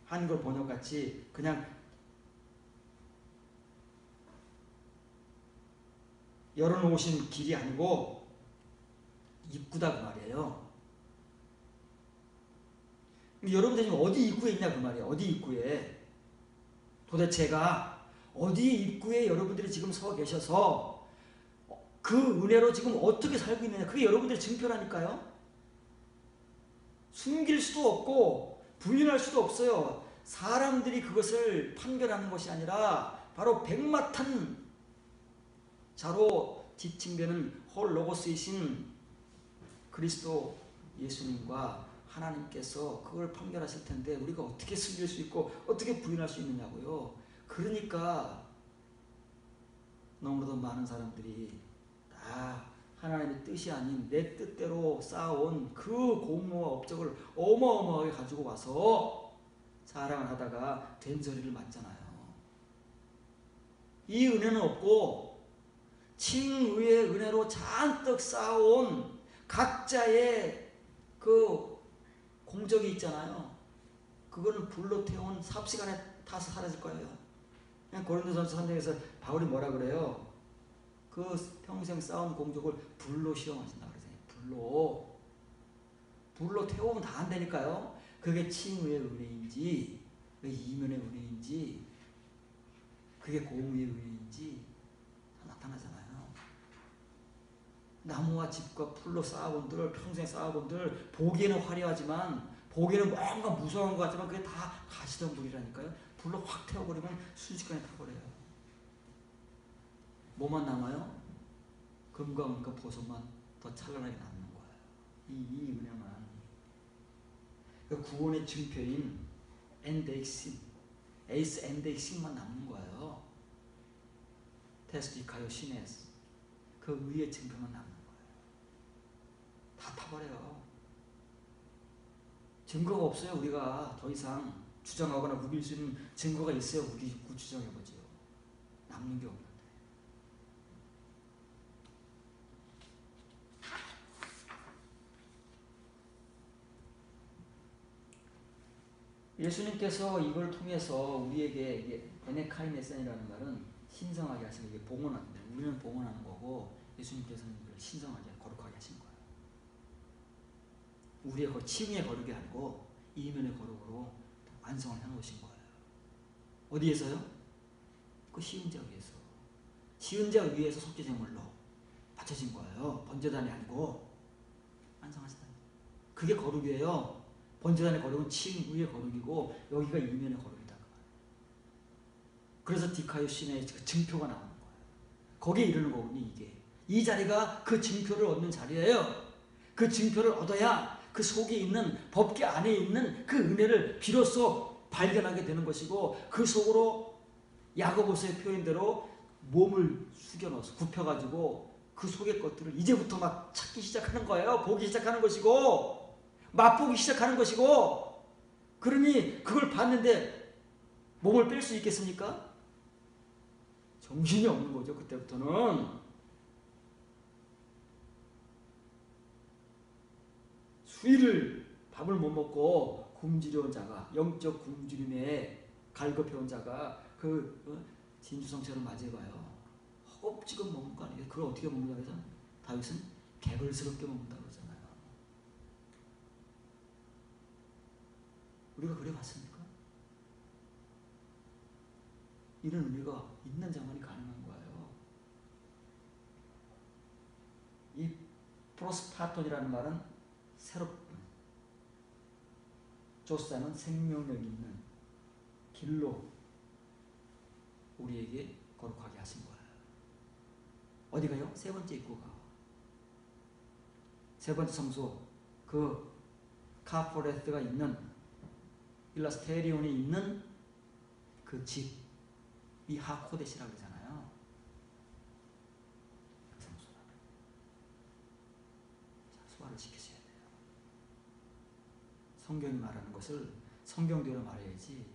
한글 번역같이 그냥 열어놓으신 길이 아니고 입구다 그 말이에요. 여러분들 지금 어디 입구에 있냐 그 말이에요. 어디 입구에. 도대체가 어디 입구에 여러분들이 지금 서 계셔서 그 은혜로 지금 어떻게 살고 있느냐. 그게 여러분들의 증표라니까요. 숨길 수도 없고 부인할 수도 없어요. 사람들이 그것을 판결하는 것이 아니라 바로 백마탄 자로 지칭되는 홀 로고스이신 그리스도 예수님과 하나님께서 그걸 판결하실 텐데 우리가 어떻게 숨길 수 있고 어떻게 부인할 수 있느냐고요. 그러니까 너무나도 많은 사람들이 다 하나님의 뜻이 아닌 내 뜻대로 쌓아온 그 공로와 업적을 어마어마하게 가지고 와서 자랑을 하다가 된소리를 맞잖아요. 이 은혜는 없고 칭의의 은혜로 잔뜩 쌓아온 각자의 그 공적이 있잖아요. 그거는 불로 태운 삽시간에 타서 사라질 거예요. 그냥 고린도전서 3장에서 바울이 뭐라 그래요? 그 평생 쌓은 공적을 불로 시험하신다 그러잖아요. 불로 태우면 다 안 되니까요. 그게 칭의의 은혜인지 그게 이면의 은혜인지 그게 공의의 은혜인지 다 나타나잖아요. 나무와 집과 풀로 쌓아본들 평생 쌓아본들 보기에는 화려하지만 보기에는 뭔가 무서운 것 같지만 그게 다 가시던 불이라니까요. 불로 확 태워버리면 순식간에 타버려요. 뭐만 남아요? 금과 은과 보석만 더 찬란하게 남는 거예요. 이 은혜만. 그 구원의 증표인 엔데익신, 에이스 엔데익신만 남는 거예요. 테스티카요 시네스. 그 의의 증표만 남는 거예요. 다 타버려요. 증거가 없어요. 우리가 더 이상 주장하거나 우길 수 있는 증거가 있어야 우리 주장해보죠. 남는 게 없는데. 예수님께서 이걸 통해서 우리에게 이게 에네카이네센이라는 말은 신성하게 하시는 게 봉헌하는데 우리는 봉헌하는 거고 예수님께서는 이걸 신성하게 거룩하게 하신 거예요. 우리의 칭의의 거룩이 아니고 이면의 거룩으로 완성을 해놓으신 거예요. 어디에서요? 그 시은자 위에서. 시은자 위에서 속죄제물로 바쳐진 거예요. 번제단이 아니고 완성하시다. 그게 거룩이에요. 번제단의 거룩은 칭의의 거룩이고 여기가 이면의 거룩이다. 그래서 디카요 신의 그 증표가 나오는 거예요. 거기에 이르는 거군요. 이게. 이 자리가 그 증표를 얻는 자리예요. 그 증표를 얻어야 그 속에 있는 법계 안에 있는 그 은혜를 비로소 발견하게 되는 것이고 그 속으로 야고보서의 표현대로 몸을 숙여넣어서 굽혀가지고 그 속의 것들을 이제부터 막 찾기 시작하는 거예요. 보기 시작하는 것이고 맛보기 시작하는 것이고 그러니 그걸 봤는데 몸을 뺄 수 있겠습니까? 정신이 없는 거죠. 그때부터는. 수일을 밥을 못 먹고 굶주려온 자가 영적 굶주림에 갈급해온 자가 그 진주성체를 맞이해봐요. 허겁지겁 먹는 거 아니에요. 그걸 어떻게 먹는다고 해서 다윗은 개걸스럽게 먹는다고 그러잖아요. 우리가 그래 봤습니까? 이런 의미가 있는 자만이 가능한 거예요. 이 프로스파톤이라는 말은 새롭고 조사는 생명력 있는 길로 우리에게 거룩하게 하신 거예요. 어디가요? 세 번째 입구가. 세 번째 성소, 그 카포레스가 있는 일라스테리온이 있는 그 집, 이 하코데시라고 그러잖아요. 그 성소라. 자, 소화를 시키셔야 돼요. 성경이 말하는 것을 성경대로 말해야지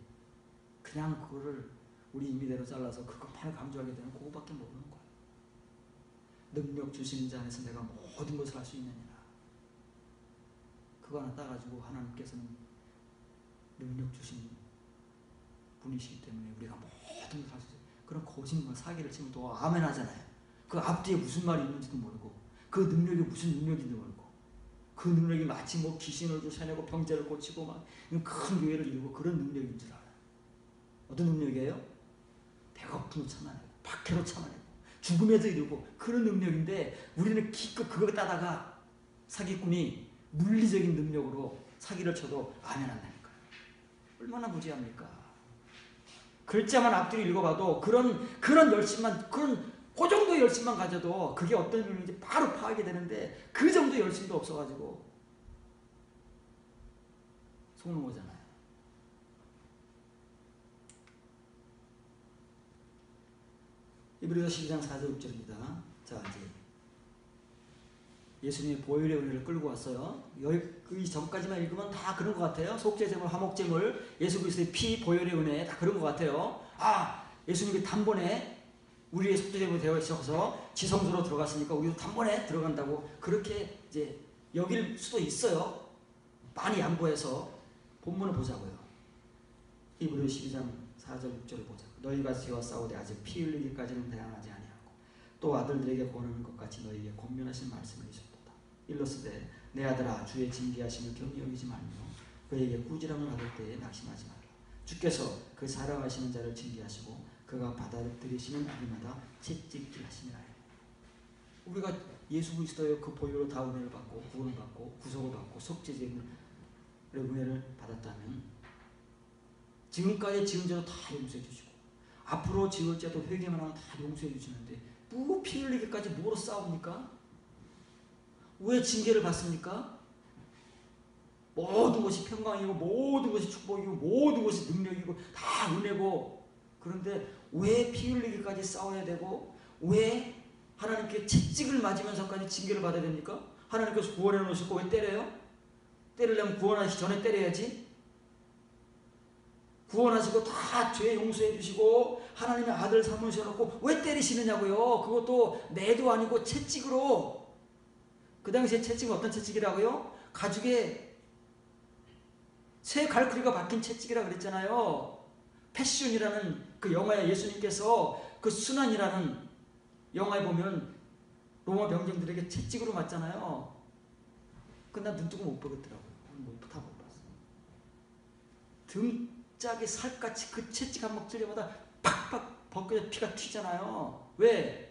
그냥 그거를 우리 임의대로 잘라서 그것만을 강조하게 되면 그거밖에 모르는 거예요. 능력 주시는 자 안에서 내가 모든 것을 할 수 있느니라. 그거 하나 따가지고 하나님께서는 능력 주신 분이시기 때문에 우리가 모든 것을 할 수 있어요. 그런 거짓말 사기를 치면 또 아멘 하잖아요. 그 앞뒤에 무슨 말이 있는지도 모르고 그 능력이 무슨 능력인지도 모르고 그 능력이 마치 뭐 귀신을 쫓아내고 병자를 고치고 막 큰 교회를 이루고 그런 능력인 줄 알아요. 어떤 능력이에요? 배고픔도 참아내고 박해도 참아내고 죽음에도 이루고 그런 능력인데 우리는 기껏 그거 따다가 사기꾼이 물리적인 능력으로 사기를 쳐도 안 해낸다니까요. 얼마나 무지합니까? 글자만 앞뒤로 읽어봐도 그런 열심만 그 정도 열심만 가져도 그게 어떤 의미인지 바로 파악이 되는데 그 정도 열심도 없어가지고 속는 거잖아요. 이브리서 12장 4절 6절입니다. 자, 이제 예수님의 보혈의 은혜를 끌고 왔어요. 여기 전까지만 읽으면 다 그런 것 같아요. 속죄제물, 화목제물, 예수 그리스도의 피, 보혈의 은혜 다 그런 것 같아요. 아, 예수님이 단번에 우리의 속죄제물이 되어 있어서 지성소로 들어갔으니까 우리도 단번에 들어간다고 그렇게 이제 여길 수도 있어요. 많이 양보해서 본문을 보자고요. 이브리서 12장 4절 6절을 보자. 너희가 죄와 싸우되 아직 피 흘리기까지는 대항하지 아니하고 또 아들들에게 권하는 것 같이 너희에게 권면하신 말씀을 주셨도다. 일러스되 내 아들아 주의 징계하심을 경히 여기지 말며 그에게 꾸지람을 받을 때에 낙심하지 말라. 주께서 그 사랑하시는 자를 징계하시고 그가 받아들이시는 날마다 채찍질하시니라. 우리가 예수 그리스도의 그 보혈로 다 은혜를 받고 구원을 받고 구속을 받고 속죄제물의 은혜를 받았다면 지금까지 지은 죄도 다 용서해 주시고 앞으로 지을 죄도 회개만 하면 다 용서해 주시는데 뭐 피 흘리기까지 뭐로 싸웁니까? 왜 징계를 받습니까? 모든 것이 평강이고 모든 것이 축복이고 모든 것이 능력이고 다 은혜고 그런데 왜 피 흘리기까지 싸워야 되고 왜 하나님께 채찍을 맞으면서까지 징계를 받아야 됩니까? 하나님께서 구원해 놓으시고 왜 때려요? 때리려면 구원하시기 전에 때려야지. 구원하시고 다 죄 용서해 주시고 하나님의 아들 삼으셔놓고 왜 때리시느냐고요. 그것도 내도 아니고 채찍으로. 그 당시에 채찍은 어떤 채찍이라고요? 가죽에 새 갈고리가 박힌 채찍이라 그랬잖아요. 패션이라는 그 영화에 예수님께서 그 순환이라는 영화에 보면 로마 병정들에게 채찍으로 맞잖아요. 근데 난 눈 뜨고 못 보겠더라고요. 다 못 봤어. 등짝에 살같이 그 채찍 한 번 찔려마다 팍팍 벗겨져 피가 튀잖아요. 왜?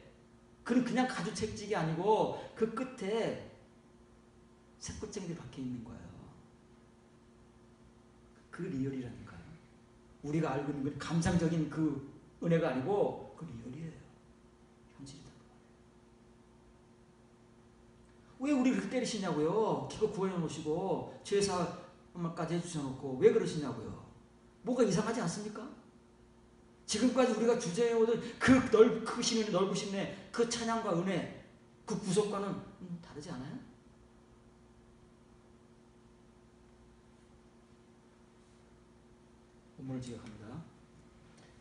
그냥 가죽 채찍이 아니고 그 끝에 새꽃쟁이들이 박혀 있는 거예요. 그 리얼이라니까요. 우리가 알고 있는 건 감상적인 그 은혜가 아니고 그 리얼이에요. 현실이다. 왜 우리 그렇게 때리시냐고요. 기껏 구원해 놓으시고 죄사함까지 해주셔놓고 왜 그러시냐고요. 뭐가 이상하지 않습니까? 지금까지 우리가 주제해오던 그 크신 은혜, 넓으신 은혜, 그 찬양과 은혜, 그 구속과는 다르지 않아요? 본문을 지각합니다.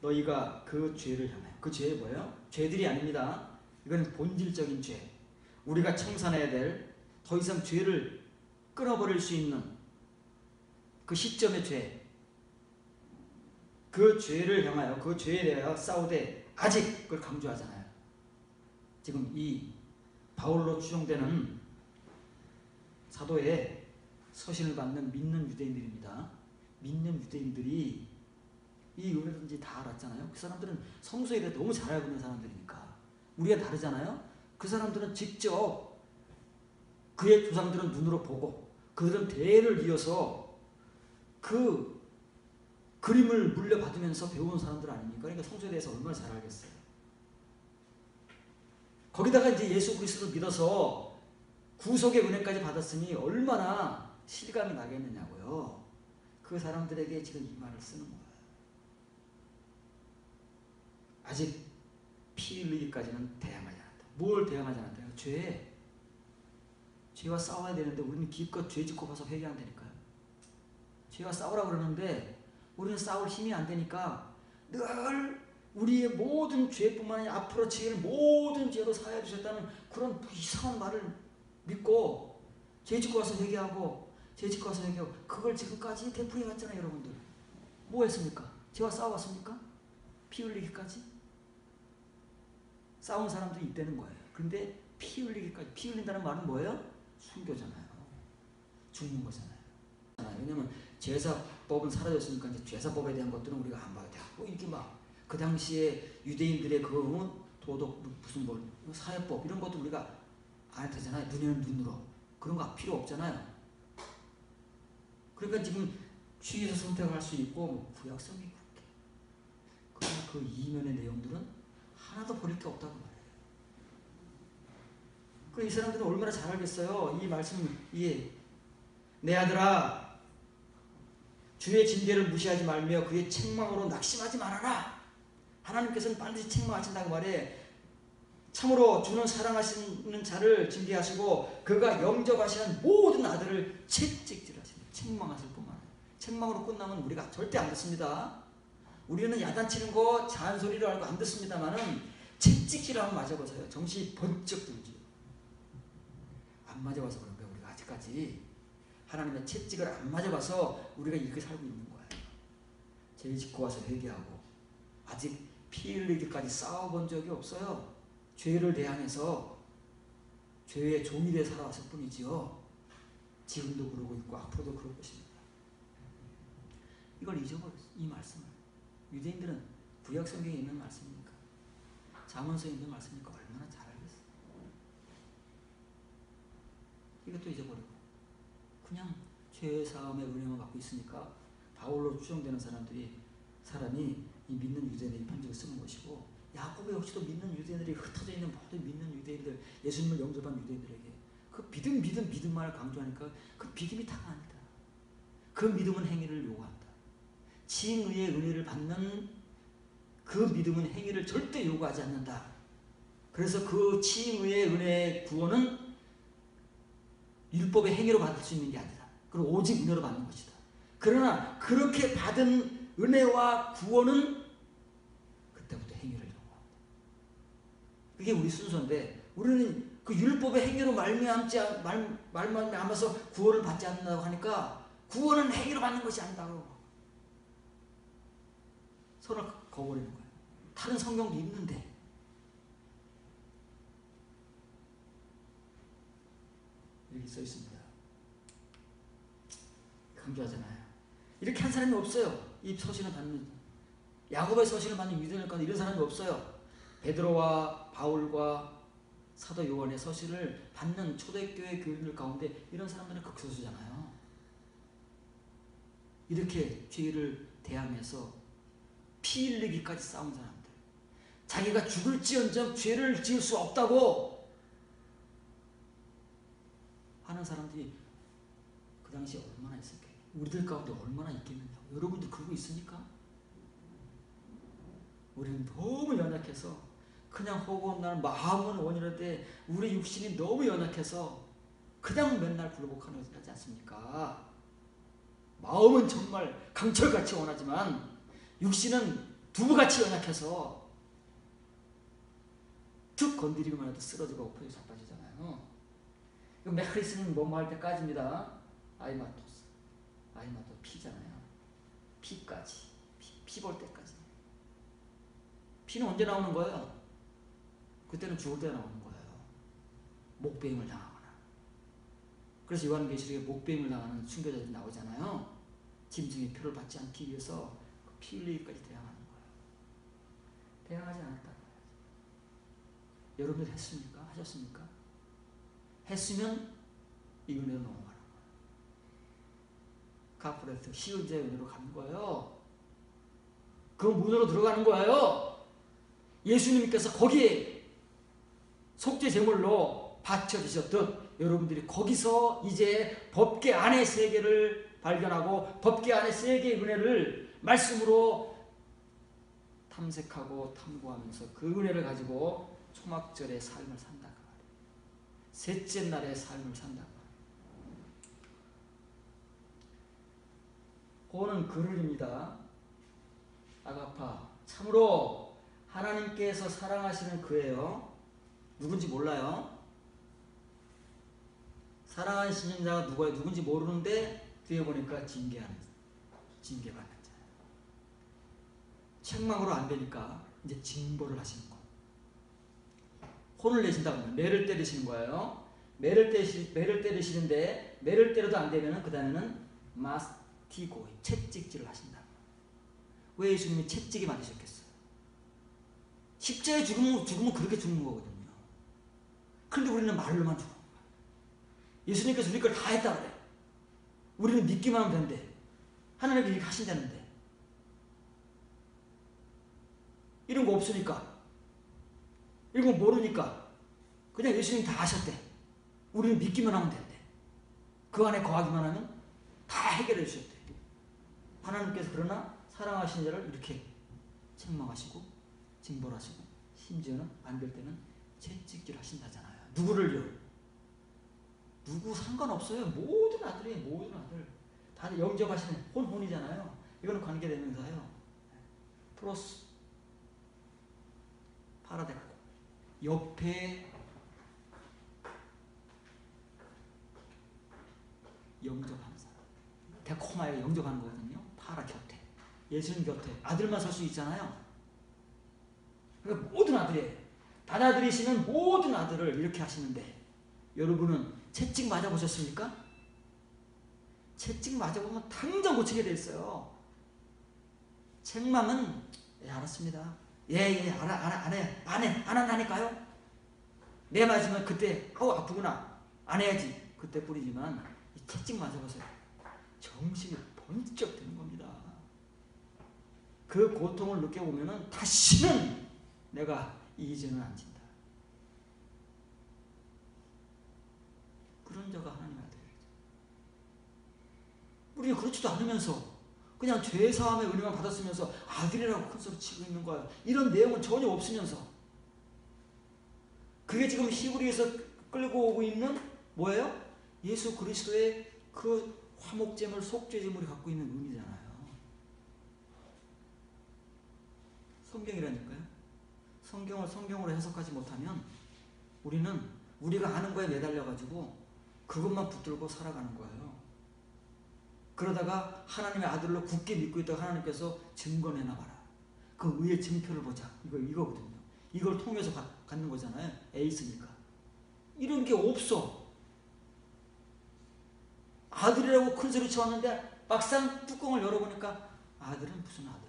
너희가 그 죄를 향하여, 그 죄가 뭐예요? 죄들이 아닙니다. 이건 본질적인 죄. 우리가 청산해야 될, 더 이상 죄를 끊어버릴 수 있는 그 시점의 죄. 그 죄를 향하여, 그 죄에 대하여 싸우되 아직 그걸 강조하잖아요. 지금 이 바울로 추정되는 사도의 서신을 받는 믿는 유대인들입니다. 믿는 유대인들이 이 은혜든지 다 알았잖아요. 그 사람들은 성서에 대해 너무 잘 알고 있는 사람들이니까. 우리가 다르잖아요. 그 사람들은 직접 그의 조상들은 눈으로 보고 그들은 대를 이어서 그 그림을 물려받으면서 배운 사람들 아닙니까? 그러니까 성서에 대해서 얼마나 잘 알겠어요. 거기다가 이제 예수 그리스도를 믿어서 구속의 은혜까지 받았으니 얼마나 실감이 나겠느냐고요. 그 사람들에게 지금 이 말을 쓰는 거예요. 아직 피 흘리기까지는 대항하지 않았다. 뭘 대항하지 않았다? 죄와 싸워야 되는데 우리는 기껏 죄 짓고 가서 회개한다니까요. 죄와 싸우라고 그러는데 우리는 싸울 힘이 안 되니까 늘 우리의 모든 죄뿐만 아니라 앞으로 지을 모든 죄로 사하여 주셨다는 그런 이상한 말을 믿고 죄 짓고 와서 회개하고 죄 짓고 와서 회개하고 그걸 지금까지 되풀이 갔잖아요. 여러분들 뭐 했습니까? 죄와 싸워왔습니까? 피 흘리기까지? 싸운 사람들이 있다는 거예요. 그런데 피 흘리기까지, 피 흘린다는 말은 뭐예요? 순교잖아요. 죽는 거잖아요. 왜냐면 제사법은 사라졌으니까 이제 제사법에 대한 것들은 우리가 안 봐도 되고, 이렇게 막 그 당시에 유대인들의 그 도덕 무슨 뭐 사회법 이런 것도 우리가 안 해도 되잖아요. 눈에는 눈으로 그런 거 필요 없잖아요. 그러니까 지금 취해서 선택할 수 있고 뭐 구약성이 그렇게. 그러나 그 이면의 내용들은 하나도 버릴 게 없다고 말해요. 그 이 사람들은 얼마나 잘 알겠어요. 이 말씀 이해. 내 아들아, 주의 징계를 무시하지 말며 그의 책망으로 낙심하지 말아라. 하나님께서는 반드시 책망하신다고 말해. 참으로 주는 사랑하시는 자를 징계하시고 그가 영접하시는 모든 아들을 채찍질하십니다. 책망하실 뿐만 아니라. 책망으로 끝나면 우리가 절대 안 듣습니다. 우리는 야단치는 거 잔소리를 알고 안 듣습니다만은 채찍질하면 맞아보세요. 정신이 번쩍 들지요. 안 맞아봐서 그런 거예요. 우리가 아직까지 하나님의 채찍을 안 맞아봐서 우리가 이렇게 살고 있는 거예요. 죄 짓고 와서 회개하고 아직 피 흘리기까지 싸워본 적이 없어요. 죄를 대항해서 죄의 종이 되어 살아왔을 뿐이지요. 지금도 그러고 있고 앞으로도 그럴 것입니다. 이걸 잊어버렸어요. 이 말씀을. 유대인들은 구약 성경에 있는 말씀이니까, 잠언서에 있는 말씀이니까 얼마나 잘 알겠어요. 이것도 잊어버리고 그냥 죄의 사함의 은혜만 갖고 있으니까 바울로 추정되는 사람이 이 믿는 유대인에게 편지를 쓰는 것이고, 야곱의 역시도 믿는 유대인들이 흩어져 있는 모든 믿는 유대인들, 예수님을 영접한 유대인들에게 그 믿음만을 강조하니까 그 믿음이 다가 아니다. 그 믿음은 행위를 요구한다. 칭의의 은혜를 받는 그 믿음은 행위를 절대 요구하지 않는다. 그래서 그 칭의의 은혜의 구원은 율법의 행위로 받을 수 있는 게 아니다. 그리고 오직 은혜로 받는 것이다. 그러나 그렇게 받은 은혜와 구원은 그때부터 행위를 요구한다. 그게 우리 순서인데, 우리는 그 율법의 행위로 말미암아서 구원을 받지 않는다고 하니까 구원은 행위로 받는 것이 아니다고 서로 거버리는 거예요. 다른 성경도 있는데. 이렇게 써 있습니다. 강조하잖아요. 이렇게 한 사람이 없어요. 이 서신을 받는, 야곱의 서신을 받는 유대인들 가운데 이런 사람이 없어요. 베드로와 바울과 사도 요한의 서신을 받는 초대교회 교인들 가운데 이런 사람들은 극소수잖아요. 이렇게 죄를 대항해서 피 흘리기까지 싸운 사람들, 자기가 죽을지언정 죄를 지을 수 없다고 하는 사람들이 그 당시에 얼마나 있을까요? 우리들 가운데 얼마나 있겠느냐고. 여러분들 그러고 있습니까? 우리는 너무 연약해서 그냥 허구한 날 마음은 원이라되 우리 육신이 너무 연약해서 그냥 맨날 굴복하는 것이 하지 않습니까? 마음은 정말 강철같이 원하지만 육신은 두부같이 연약해서 툭 건드리기만 해도 쓰러지고 엎어져 자빠지잖아요. 메카리스는 뭐뭐 할 때까지입니다. 아이마토스 피잖아요. 피까지. 피 볼 때까지. 피는 언제 나오는 거예요? 그때는 죽을 때 나오는 거예요. 목배임을 당하거나. 그래서 요한계시록에 목배임을 당하는 순교자들이 나오잖아요. 짐승의 표를 받지 않기 위해서 피 흘리기까지 대항하는 거예요. 대항하지 않았다. 여러분들 했습니까? 하셨습니까? 했으면 이 은혜로 넘어가는 거예요. 카프레트 시은자의 은혜로 가는 거예요. 그 문으로 들어가는 거예요. 예수님께서 거기에 속죄 제물로 바쳐지셨듯 여러분들이 거기서 이제 법계 안의 세계를 발견하고 법계 안의 세계의 은혜를 말씀으로 탐색하고 탐구하면서 그 은혜를 가지고 초막절의 삶을 산다. 셋째 날의 삶을 산다. 그거는 그를입니다. 아가파. 참으로 하나님께서 사랑하시는 그예요. 누군지 몰라요. 사랑하시는 자가 누군지 모르는데 뒤에 보니까 징계받는 자. 책망으로 안 되니까 이제 징벌을 하시는 거. 혼을 내신다고 하면 매를 때리시는 거예요. 매를 때리시는데 매를 때려도 안 되면은 그 다음에는 마스티고 채찍질을 하신다. 왜 예수님이 채찍이 맞으셨겠어요? 십자가에 죽으면 그렇게 죽는 거거든요. 그런데 우리는 말로만 죽는 거야. 예수님께서 우리 걸 다 했다 그래. 우리는 믿기만 하면 된대. 하나님이 이렇게 하신다는데. 이런 거 없으니까. 이런 거 모르니까. 그냥 예수님 다 하셨대. 우리는 믿기만 하면 된대. 그 안에 거하기만 하면 다 해결해 주셨대. 하나님께서 그러나 사랑하신 자를 이렇게 책망하시고 징벌하시고 심지어는 안 될 때는 채찍질 하신다잖아요. 누구를요? 누구 상관없어요. 모든 아들이에요. 모든 아들. 다들 영접하시는 혼이잖아요. 이거는 관계대명사예요. 프로스 파라데코 옆에 영접하는 사람. 데코마에 영접하는 거거든요. 파라 곁에. 예수님 곁에. 아들만 설 수 있잖아요. 그러니까 모든 아들이에요. 단아들이시는 모든 아들을 이렇게 하시는데 여러분은 채찍 맞아보셨습니까? 채찍 맞아보면 당장 고치게 돼 있어요. 책망은 알았습니다. 안 한다니까요. 내 맞으면 그때 아프구나 안 해야지 그때 뿌리지만 이 채찍 맞아보세요. 정신이 번쩍 드는 겁니다. 그 고통을 느껴보면은 다시는 내가 이 죄는 안 진다. 그런 자가 하나님 아들이죠. 우리는 그렇지도 않으면서 그냥 죄사함의 은혜만 받았으면서 아들이라고 큰 소리 치고 있는 거예요. 이런 내용은 전혀 없으면서 그게 지금 히브리에서 끌고 오고 있는 뭐예요? 예수 그리스도의 그 화목제물 속죄제물이 갖고 있는 의미잖아요. 성경이라니까요. 성경을 성경으로 해석하지 못하면 우리는 우리가 아는 거에 매달려가지고 그것만 붙들고 살아가는 거예요. 그러다가 하나님의 아들로 굳게 믿고 있다가 하나님께서 증거내놔봐라. 그 의의 증표를 보자. 이거거든요. 이걸 통해서 갖는 거잖아요. 에이스니까. 이런 게 없어. 아들이라고 큰 소리 쳐왔는데 막상 뚜껑을 열어보니까 아들은 무슨 아들.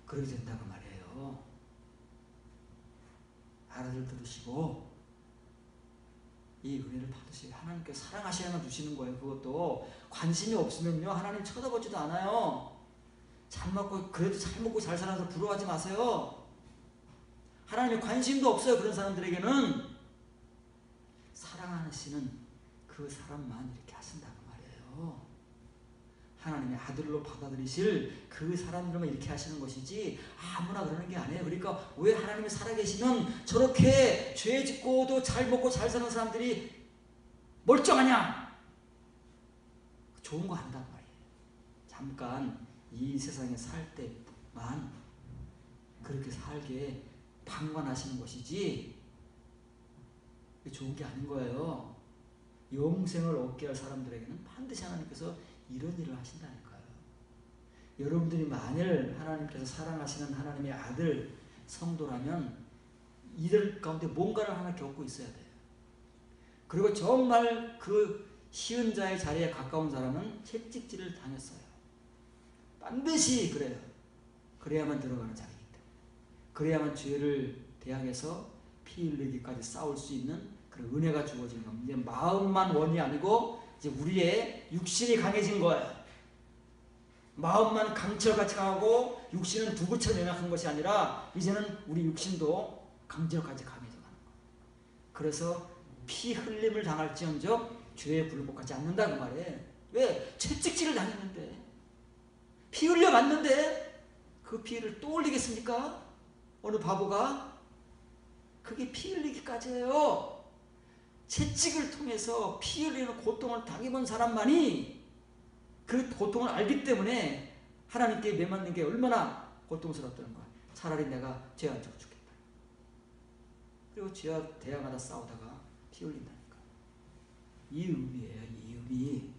그러게 된다고 말이에요. 알아들 들으시고 이 은혜를 받으시고 하나님께 사랑하셔야만 주시는 거예요. 그것도 관심이 없으면요 하나님 쳐다보지도 않아요. 잘 먹고 그래도 잘 먹고 잘 살아서 부러워하지 마세요. 하나님의 관심도 없어요. 그런 사람들에게는 사랑하시는 그 사람만 이렇게 하신다고 말이에요. 하나님의 아들로 받아들이실 그 사람들만 이렇게 하시는 것이지 아무나 그러는 게 아니에요. 그러니까 왜 하나님이 살아계시면 저렇게 죄 짓고도 잘 먹고 잘 사는 사람들이 멀쩡하냐? 좋은 거 한단 말이에요. 잠깐 이 세상에 살 때만 그렇게 살게 방관하시는 것이지 좋은 게 아닌 거예요. 영생을 얻게 할 사람들에게는 반드시 하나님께서 이런 일을 하신다니까요. 여러분들이 만일 하나님께서 사랑하시는 하나님의 아들 성도라면 이들 가운데 뭔가를 하나 겪고 있어야 돼요. 그리고 정말 그 쉬운 자의 자리에 가까운 사람은 채찍질을 당했어요. 반드시 그래요. 그래야만 들어가는 자리이기 때문에. 그래야만 죄를 대항해서 피 흘리기까지 싸울 수 있는 그런 은혜가 주어지는 겁니다. 이제 마음만 원이 아니고 이제 우리의 육신이 강해진 거예요. 마음만 강철같이 강하고 육신은 두부처럼 연약한 것이 아니라 이제는 우리 육신도 강철같이 강해져가는 거예요. 그래서 피 흘림을 당할지언정 죄에 굴복하지 않는다 그 말이에요. 왜? 채찍질을 당했는데 피 흘려 맞는데 그 피를 또 흘리겠습니까? 어느 바보가? 그게 피 흘리기까지예요. 채찍을 통해서 피 흘리는 고통을 당해본 사람만이 그 고통을 알기 때문에 하나님께 매맞는 게 얼마나 고통스럽다는 거야. 차라리 내가 죄 안 지고 죽겠다. 그리고 죄와 대항하다 싸우다가 피 흘린다니까. 이 의미예요. 이 의미.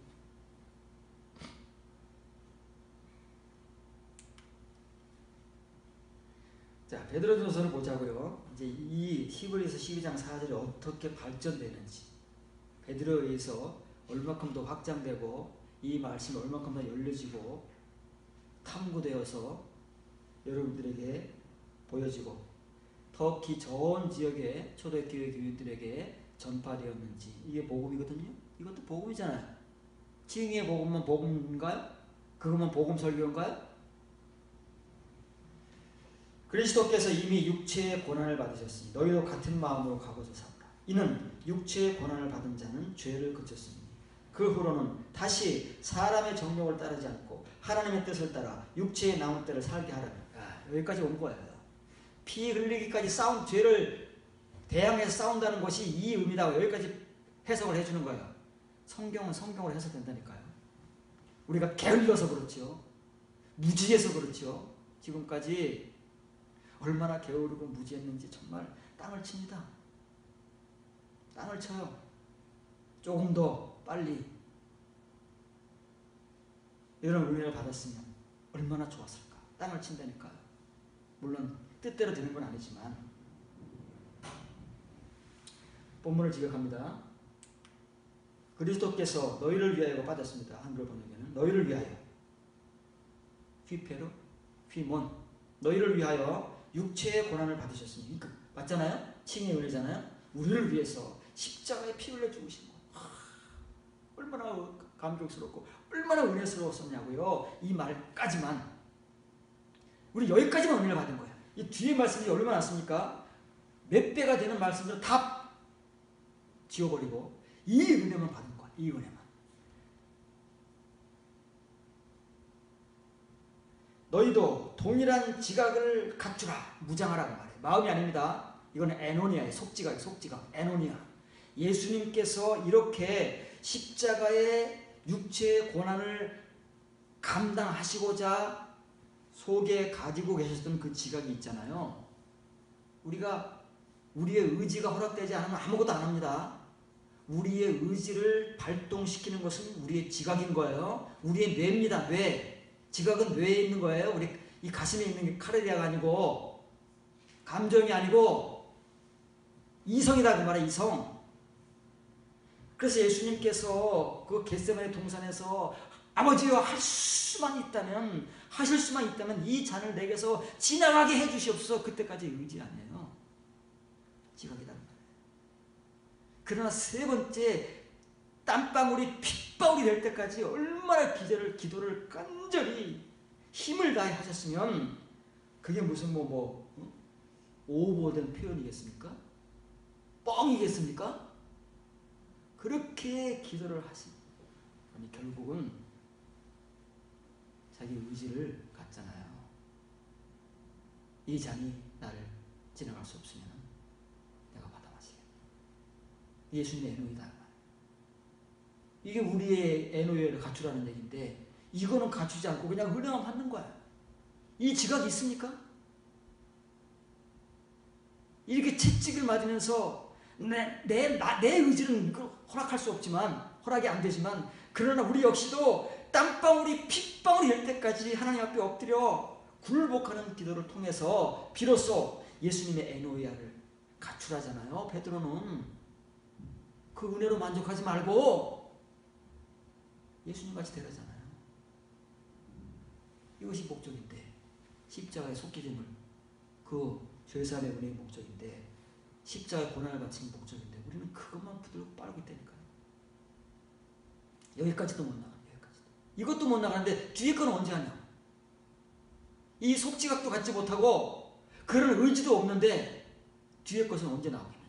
자, 베드로전서를 보자고요. 이제 이 히브리서 12장 4절이 어떻게 발전되는지, 베드로에 의해서 얼마큼 더 확장되고 이 말씀이 얼마큼 더 열려지고 탐구되어서 여러분들에게 보여지고 터키 전 지역의 초대교회 교인들에게 전파되었는지, 이게 복음이거든요. 이것도 복음이잖아요. 칭의의 복음만 복음인가요? 그것만 복음 설교인가요? 그리스도께서 이미 육체의 고난을 받으셨으니 너희도 같은 마음으로 각오서 삼으라. 이는 육체의 고난을 받은 자는 죄를 그쳤으니 그 후로는 다시 사람의 정욕을 따르지 않고 하나님의 뜻을 따라 육체의 남은 때를 살게 하라며. 여기까지 온 거예요. 피 흘리기까지 싸운 죄를 대항해서 싸운다는 것이 이 의미다. 여기까지 해석을 해주는 거예요. 성경은 성경으로 해석된다니까요. 우리가 게을러서 그렇죠. 무지해서 그렇죠. 지금까지 얼마나 게으르고 무지했는지 정말 땅을 칩니다. 땅을 쳐요. 조금 더 빨리 이런 은혜를 받았으면 얼마나 좋았을까. 땅을 친다니까요. 물론 뜻대로 되는 건 아니지만. 본문을 지적합니다. 그리스도께서 너희를 위하여 빠졌습니다. 한글 번역에는 너희를 위하여, 휘페로 휘몬, 너희를 위하여 육체의 고난을 받으셨으니, 맞잖아요? 칭의 은혜잖아요. 우리를 위해서 십자가에 피 흘려 죽으신 거, 얼마나 감격스럽고 얼마나 은혜스러웠었냐고요. 이 말까지만, 우리 여기까지만 은혜를 받은 거예요. 이 뒤에 말씀이 얼마나 많습니까? 몇 배가 되는 말씀을 다 지워버리고 이 은혜만 받은 거야. 이 은혜만. 너희도 동일한 지각을 갖추라. 무장하라고 말해. 마음이 아닙니다. 이거는 에노니아의 속지각이에요. 속지각. 에노니아. 예수님께서 이렇게 십자가의 육체의 고난을 감당하시고자 속에 가지고 계셨던 그 지각이 있잖아요. 우리가 우리의 의지가 허락되지 않으면 아무것도 안 합니다. 우리의 의지를 발동시키는 것은 우리의 지각인 거예요. 우리의 뇌입니다. 뇌. 지각은 뇌에 있는 거예요. 우리 이 가슴에 있는 게 카르디아가 아니고 감정이 아니고 이성이다 그 말이야. 이성. 그래서 예수님께서 그 겟세마네 동산에서 아버지여 하실 수만 있다면 이 잔을 내게서 지나가게 해주시옵소서. 그때까지 의지 아니에요. 지각이다. 그러나 세 번째 땀방울이 핏방울이 될 때까지 얼마나 기도를 간절히 힘을 다해 하셨으면 그게 무슨 오버된 표현이겠습니까? 뻥이겠습니까? 그렇게 기도를 하신, 아니 결국은 자기 의지를 갖잖아요. 이 잔이 나를 지나갈 수 없으면 내가 받아 마시겠다. 예수님의 애노이다. 이게 우리의 애노이를 갖추라는 얘기인데 이거는 갖추지 않고 그냥 은혜만 받는 거야. 이 지각이 있습니까? 이렇게 채찍을 맞으면서 내 의지는 허락할 수 없지만, 허락이 안 되지만, 그러나 우리 역시도 땀방울이 핏방울이 될 때까지 하나님 앞에 엎드려 굴복하는 기도를 통해서 비로소 예수님의 에노이아를 갖추라잖아요. 베드로는 그 은혜로 만족하지 말고 예수님같이 되라잖아요. 이것이 목적인데, 십자가의 속기름을, 그 죄사함의 은혜의 목적인데, 십자가의 고난을 바치는 목적인데 우리는 그것만 붙들고 빨고 있다니까요. 여기까지도 못 나가. 이것도 못 나가는데 뒤에 거는 언제 하냐? 이 속지각도 갖지 못하고 그런 의지도 없는데 뒤에 것은 언제 나오겠느냐?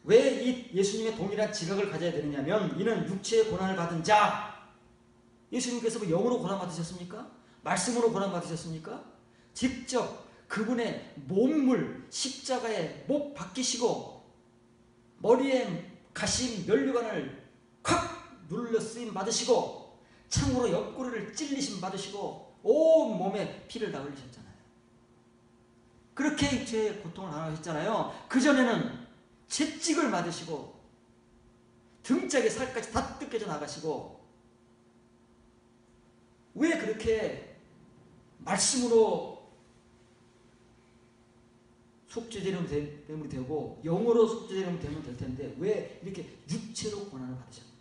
왜 이 예수님의 동일한 지각을 가져야 되느냐면, 이는 육체의 고난을 받은 자. 예수님께서 뭐 영으로 고난 받으셨습니까? 말씀으로 고난 받으셨습니까? 직접 그분의 몸을 십자가에 못 박히시고 머리에 가심 면류관을 콱 눌러 쓰임 받으시고 창으로 옆구리를 찔리심 받으시고 온 몸에 피를 다 흘리셨잖아요. 그렇게 죄의 고통을 당하셨잖아요. 그전에는 채찍을 맞으시고 등짝에 살까지 다 뜯겨져 나가시고, 왜 그렇게 말씀으로 속죄제물이 되고 영으로 속죄제물이 되면 될 텐데 왜 이렇게 육체로 고난을 받으셨느냐?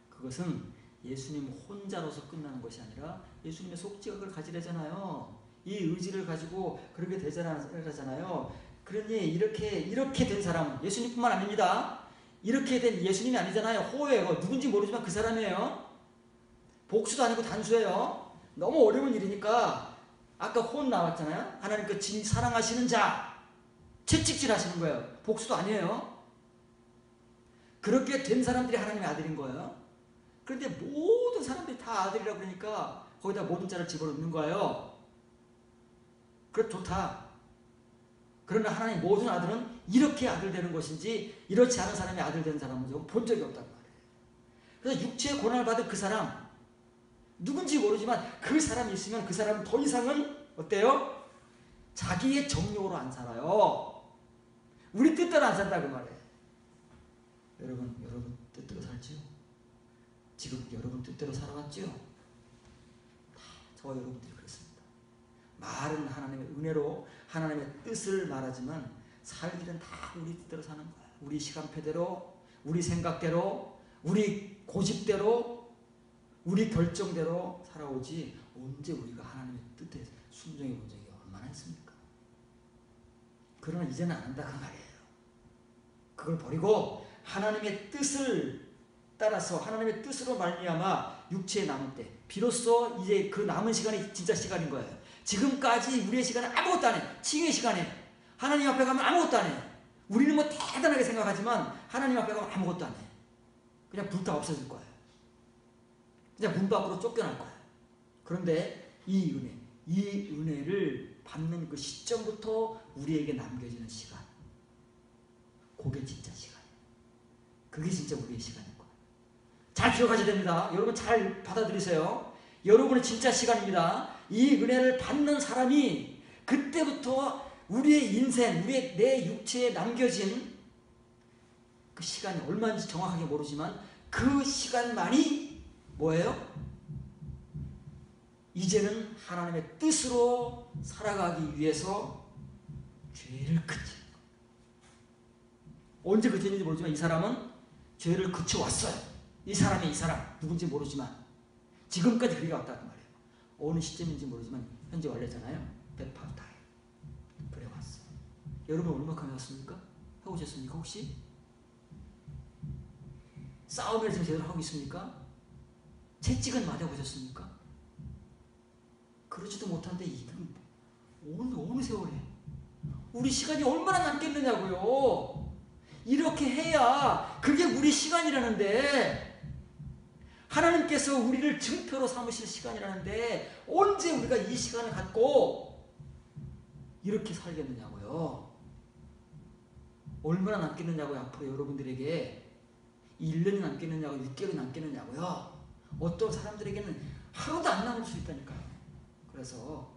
그것은 예수님 혼자로서 끝나는 것이 아니라 예수님의 속죄각을 가지려잖아요. 이 의지를 가지고 그렇게 되잖아요. 그러니 이렇게 된 사람은 예수님뿐만 아닙니다. 이렇게 된 예수님이 아니잖아요. 호예요. 누군지 모르지만 그 사람이에요. 복수도 아니고 단수예요. 너무 어려운 일이니까 아까 혼 나왔잖아요. 하나님 그 사랑하시는 자 채찍질 하시는 거예요. 복수도 아니에요. 그렇게 된 사람들이 하나님의 아들인 거예요. 그런데 모든 사람들이 다 아들이라고 그러니까 거기다 모든 자를 집어넣는 거예요. 그래 좋다. 그러나 하나님 모든 아들은 이렇게 아들 되는 것인지 이렇지 않은 사람이 아들 되는 사람은 본 적이 없단 말이에요. 그래서 육체의 고난을 받은 그 사람 누군지 모르지만 그 사람이 있으면 그 사람은 더 이상은 어때요? 자기의 정욕으로 안 살아요. 우리 뜻대로 안 산다 그 말이에요. 여러분 뜻대로 살지요? 지금 여러분 뜻대로 살아왔지요? 다 저와 여러분들이 그렇습니다. 말은 하나님의 은혜로 하나님의 뜻을 말하지만 살기는 다 우리 뜻대로 사는 거야. 우리 시간표대로, 우리 생각대로, 우리 고집대로, 우리 결정대로 살아오지 언제 우리가 하나님의 뜻에 순종해 본 적이 얼마나 있습니까? 그러나 이제는 안 한다 그 말이에요. 그걸 버리고 하나님의 뜻을 따라서 하나님의 뜻으로 말미암아 육체에 남을 때 비로소 이제 그 남은 시간이 진짜 시간인 거예요. 지금까지 우리의 시간은 아무것도 안 해. 칭의 시간에 하나님 앞에 가면 아무것도 안 해. 우리는 뭐 대단하게 생각하지만 하나님 앞에 가면 아무것도 안 해. 그냥 불타 없어질 거예요. 그냥 문 밖으로 쫓겨날 거예요. 그런데 이 은혜를 받는 그 시점부터 우리에게 남겨지는 시간, 그게 진짜 시간이에요. 그게 진짜 우리의 시간인 거예요. 잘 기억하셔야 됩니다. 여러분 잘 받아들이세요. 여러분의 진짜 시간입니다. 이 은혜를 받는 사람이 그때부터 우리의 인생, 내 육체에 남겨진 그 시간이 얼마인지 정확하게 모르지만 그 시간만이 뭐예요? 이제는 하나님의 뜻으로 살아가기 위해서 죄를 그치는 거예요. 언제 그쳤는지 모르지만 이 사람은 죄를 그쳐왔어요. 이 사람 누군지 모르지만 지금까지 그렇게 왔다 그 말이에요. 어느 시점인지 모르지만 현재 원래잖아요. 베파타임 그래 왔어. 여러분 얼마큼 해왔습니까? 해오셨습니까 혹시? 싸움을 지금 제대로 하고 있습니까? 채찍은 맞아보셨습니까? 그러지도 못한데 이건 어느 세월에 우리 시간이 얼마나 남겠느냐고요. 이렇게 해야 그게 우리 시간이라는데 하나님께서 우리를 증표로 삼으실 시간이라는데 언제 우리가 이 시간을 갖고 이렇게 살겠느냐고요. 얼마나 남겠느냐고요. 앞으로 여러분들에게 1년이 남겠느냐고 6개월이 남겠느냐고요. 어떤 사람들에게는 하루도 안 남을 수 있다니까요. 그래서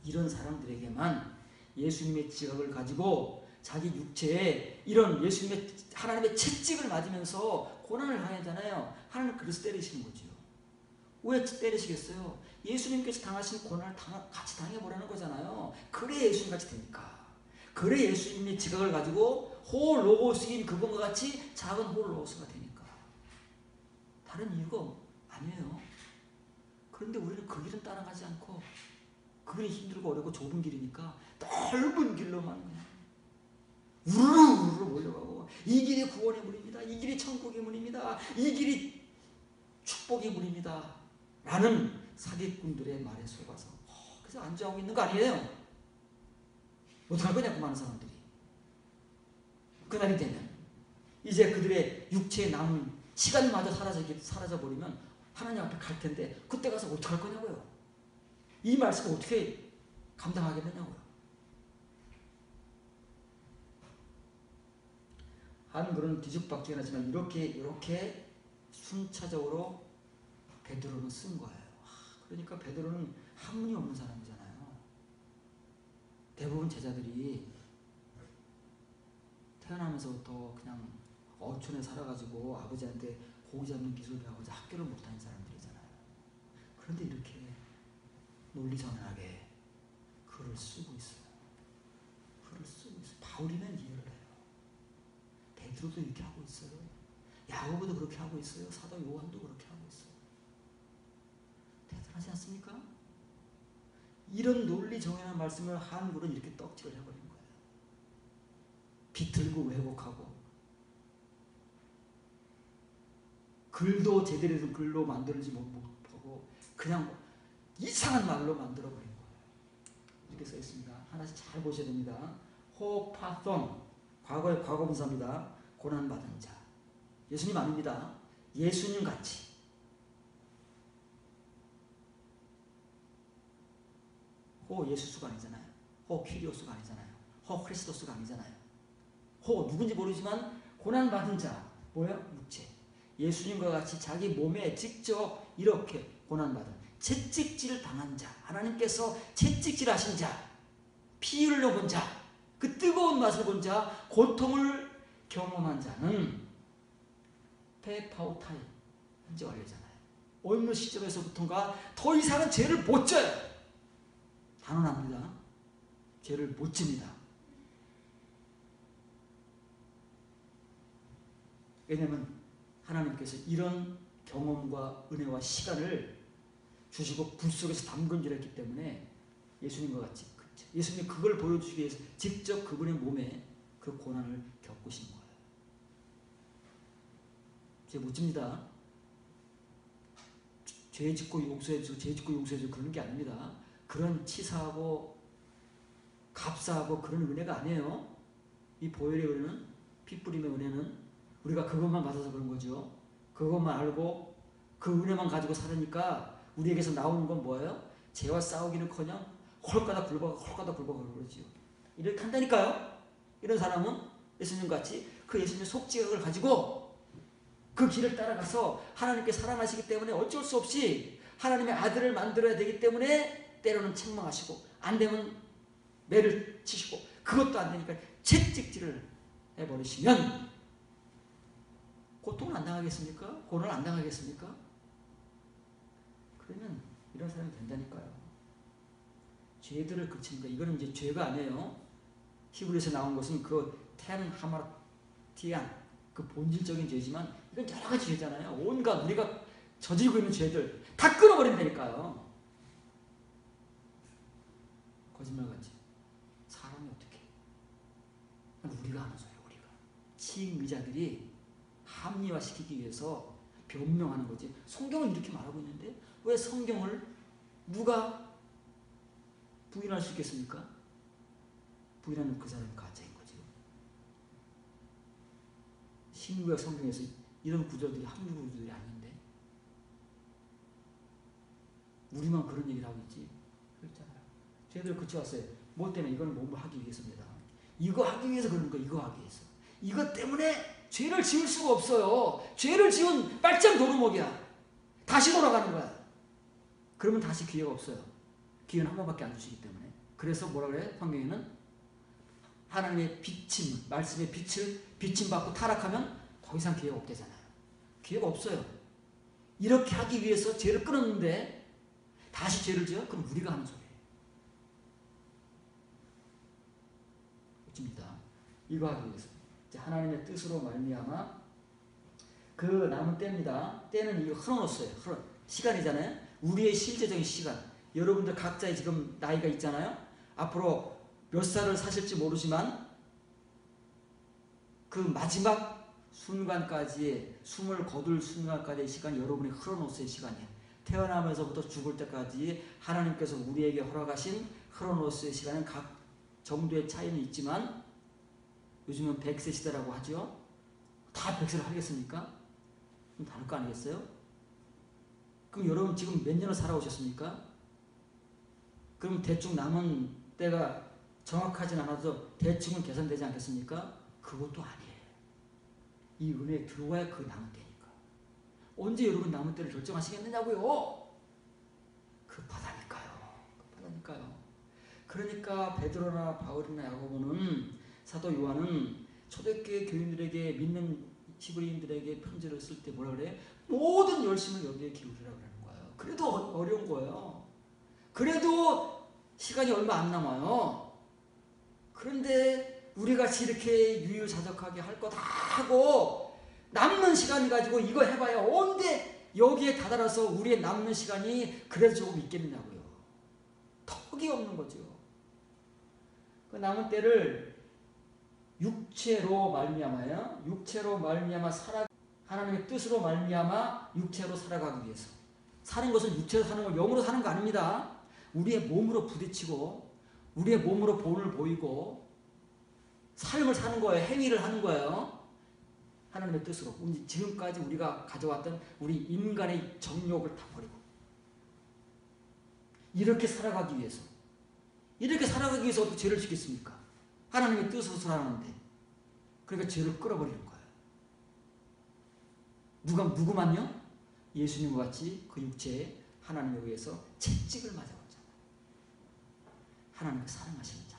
이런 사람들에게만 예수님의 지각을 가지고 자기 육체에 이런 예수님의 하나님의 채찍을 맞으면서 고난을 당하잖아요. 하나님 그래서 때리시는 거죠. 왜 때리시겠어요? 예수님께서 당하신 고난을 같이 당해보라는 거잖아요. 그래 예수님같이 되니까. 그래 예수님의 지각을 가지고 홀로고스인 그분과 같이 작은 홀로고스가 되니까. 다른 이유가 아니에요. 그런데 우리는 그 길은 따라가지 않고 그 길이 힘들고 어렵고 좁은 길이니까 넓은 길로만 그냥 우르르 몰려가고 이 길이 구원의 문입니다. 이 길이 천국의 문입니다. 이 길이 축복의 문입니다. 라는 사기꾼들의 말에 속아서 그래서 안주하고 있는 거 아니에요. 어떡할 거냐 그 많은 사람들이. 그날이 되면 이제 그들의 육체에 남은 시간마저 사라져버리면 하나님 앞에 갈 텐데 그때 가서 어떡할 거냐고요. 이 말씀을 어떻게 감당하겠느냐고요. 한글은 뒤죽박죽이 나지만 이렇게 순차적으로 베드로는 쓴 거예요. 그러니까 베드로는 학문이 없는 사람이잖아요. 대부분 제자들이 태어나면서부터 그냥 어촌에 살아가지고 아버지한테 고기 잡는 기술 배워가지고 학교를 못 다닌 사람들이잖아요. 그런데 이렇게 논리정연하게 글을 쓰고 있어요. 글을 쓰고 있어요. 바울이면 이해를 해요. 베드로도 이렇게 하고 있어요. 야고보도 그렇게 하고 있어요. 사도 요한도 그렇게 하고 있어요. 대단하지 않습니까? 이런 논리정연한 말씀을 한글은 이렇게 떡질을 해버린 거예요. 비틀고 왜곡하고 글도 제대로 된 글로 만들지 못하고 그냥 이상한 말로 만들어버린 거예요. 이렇게 써 있습니다. 하나씩 잘 보셔야 됩니다. 호파손, 과거의 과거분사입니다. 고난받은 자. 예수님 아닙니다. 예수님 같이. 호 예수수가 아니잖아요. 호 퀴리오스가 아니잖아요. 호 크리스토스가 아니잖아요. 호 누군지 모르지만 고난받은 자. 뭐예요? 육체. 예수님과 같이 자기 몸에 직접 이렇게 고난받은 채찍질 당한 자, 하나님께서 채찍질 하신 자, 피 흘려본 자, 그 뜨거운 맛을 본 자, 고통을 경험한 자는 페파우타이 현재 완료잖아요. 어느 시점에서부터인가 더 이상은 죄를 못 져요. 단언합니다. 죄를 못 집니다. 왜냐하면 하나님께서 이런 경험과 은혜와 시간을 주시고 불 속에서 담근질했기 때문에 예수님과 같이 예수님이 그걸 보여주시기 위해서 직접 그분의 몸에 그 고난을 겪으신 거예요. 죄 못 집니다. 죄 짓고 용서해주고 죄 짓고 용서해주고 그런 게 아닙니다. 그런 치사하고 값싸고 그런 은혜가 아니에요. 이 보혈의 은혜는, 피 뿌림의 은혜는 우리가 그것만 받아서 그런 거죠. 그것만 알고 그 은혜만 가지고 살으니까 우리에게서 나오는 건 뭐예요? 죄와 싸우기는커녕 홀가닥 굴러가고 그러지요. 이렇게 한다니까요. 이런 사람은 예수님같이 그 예수님의 속지각을 가지고 그 길을 따라가서 하나님께 사랑하시기 때문에 어쩔 수 없이 하나님의 아들을 만들어야 되기 때문에 때로는 책망하시고 안 되면 매를 치시고 그것도 안 되니까 채찍질을 해버리시면 고통을 안 당하겠습니까? 고난을 안 당하겠습니까? 그러면 이런 사람이 된다니까요. 죄들을 그치는 거. 이거는 이제 죄가 아니에요. 히브리에서 나온 것은 그 텐하마티안 그 본질적인 죄지만 이건 여러 가지 죄잖아요. 온갖 우리가 저지르고 있는 죄들 다 끊어버린다니까요. 거짓말같이. 사람이 어떻게 우리가 하는 소리야. 우리가 치익미자들이 합리화시키기 위해서 변명하는 거지. 성경은 이렇게 말하고 있는데 왜 성경을 누가 부인할 수 있겠습니까? 부인하는 그 사람이 가짜인 거죠. 신구약 성경에서 이런 구절들이 한두 구절이 아닌데 우리만 그런 얘기를 하고 있지. 그렇잖아요. 죄들 그쳐왔어요. 뭐 때문에? 이거는 몸을 하기 위해서입니다. 이거 하기 위해서 그러는 거예요. 이거 하기 위해서. 이것 때문에 죄를 지을 수가 없어요. 죄를 지은 빨짱 도루묵이야. 다시 돌아가는 거야. 그러면 다시 기회가 없어요. 기회는 한 번밖에 안 주시기 때문에. 그래서 뭐라 그래? 성경에는 하나님의 비침, 말씀의 빛을 비침받고 타락하면 더 이상 기회가 없대잖아요. 기회가 없어요. 이렇게 하기 위해서 죄를 끊었는데 다시 죄를 지어? 그럼 우리가 하는 소리예요. 그렇습니다. 이거 하기 위해서. 하나님의 뜻으로 말미암아 그 남은 때입니다. 때는 이거 흐러놓았어요. 시간이잖아요. 우리의 실제적인 시간. 여러분들 각자의 지금 나이가 있잖아요. 앞으로 몇 살을 사실지 모르지만 그 마지막 순간까지의 숨을 거둘 순간까지의 시간이 여러분이 흐러놓았어요. 시간이에요. 태어나면서부터 죽을 때까지 하나님께서 우리에게 허락하신 흐러놓았어요. 시간은 각 정도의 차이는 있지만 요즘은 100세 시대라고 하죠. 다 100세를 하겠습니까? 좀 다를 거 아니겠어요? 그럼 여러분 지금 몇 년을 살아오셨습니까? 그럼 대충 남은 때가 정확하진 않아도 대충은 계산되지 않겠습니까? 그것도 아니에요. 이 은혜에 들어와야 그 남은 때니까. 언제 여러분 남은 때를 결정하시겠느냐고요? 급하다니까요. 그러니까 베드로나 바울이나 야고보는 사도 요한은 초대교회 교인들에게 믿는 히브리인들에게 편지를 쓸 때 뭐라 그래? 모든 열심을 여기에 기울이라고 하는 거예요. 그래도 어려운 거예요. 그래도 시간이 얼마 안 남아요. 그런데 우리가 이렇게 유유자적하게 할 거 다 하고 남는 시간 가지고 이거 해봐야 언제 여기에 다다라서 우리의 남는 시간이 그래도 조금 있겠냐고요. 턱이 없는 거죠. 그 남은 때를 육체로 말미암아요. 육체로 말미암아 하나님의 뜻으로 말미암아 육체로 살아가기 위해서. 사는 것은 육체로 사는 걸 영으로 사는 거 아닙니다. 우리의 몸으로 부딪히고 우리의 몸으로 본을 보이고 삶을 사는 거예요. 행위를 하는 거예요. 하나님의 뜻으로. 지금까지 우리가 가져왔던 우리 인간의 정욕을 다 버리고 이렇게 살아가기 위해서. 이렇게 살아가기 위해서 어떻게 죄를 지켰습니까? 하나님의 뜻으로 살아가는데. 그러니까 죄를 끌어버리는 거예요. 누구만요? 예수님과 같이 그 육체에 하나님에 의해서 채찍을 맞아봤잖아요. 하나님을 사랑하시는 자.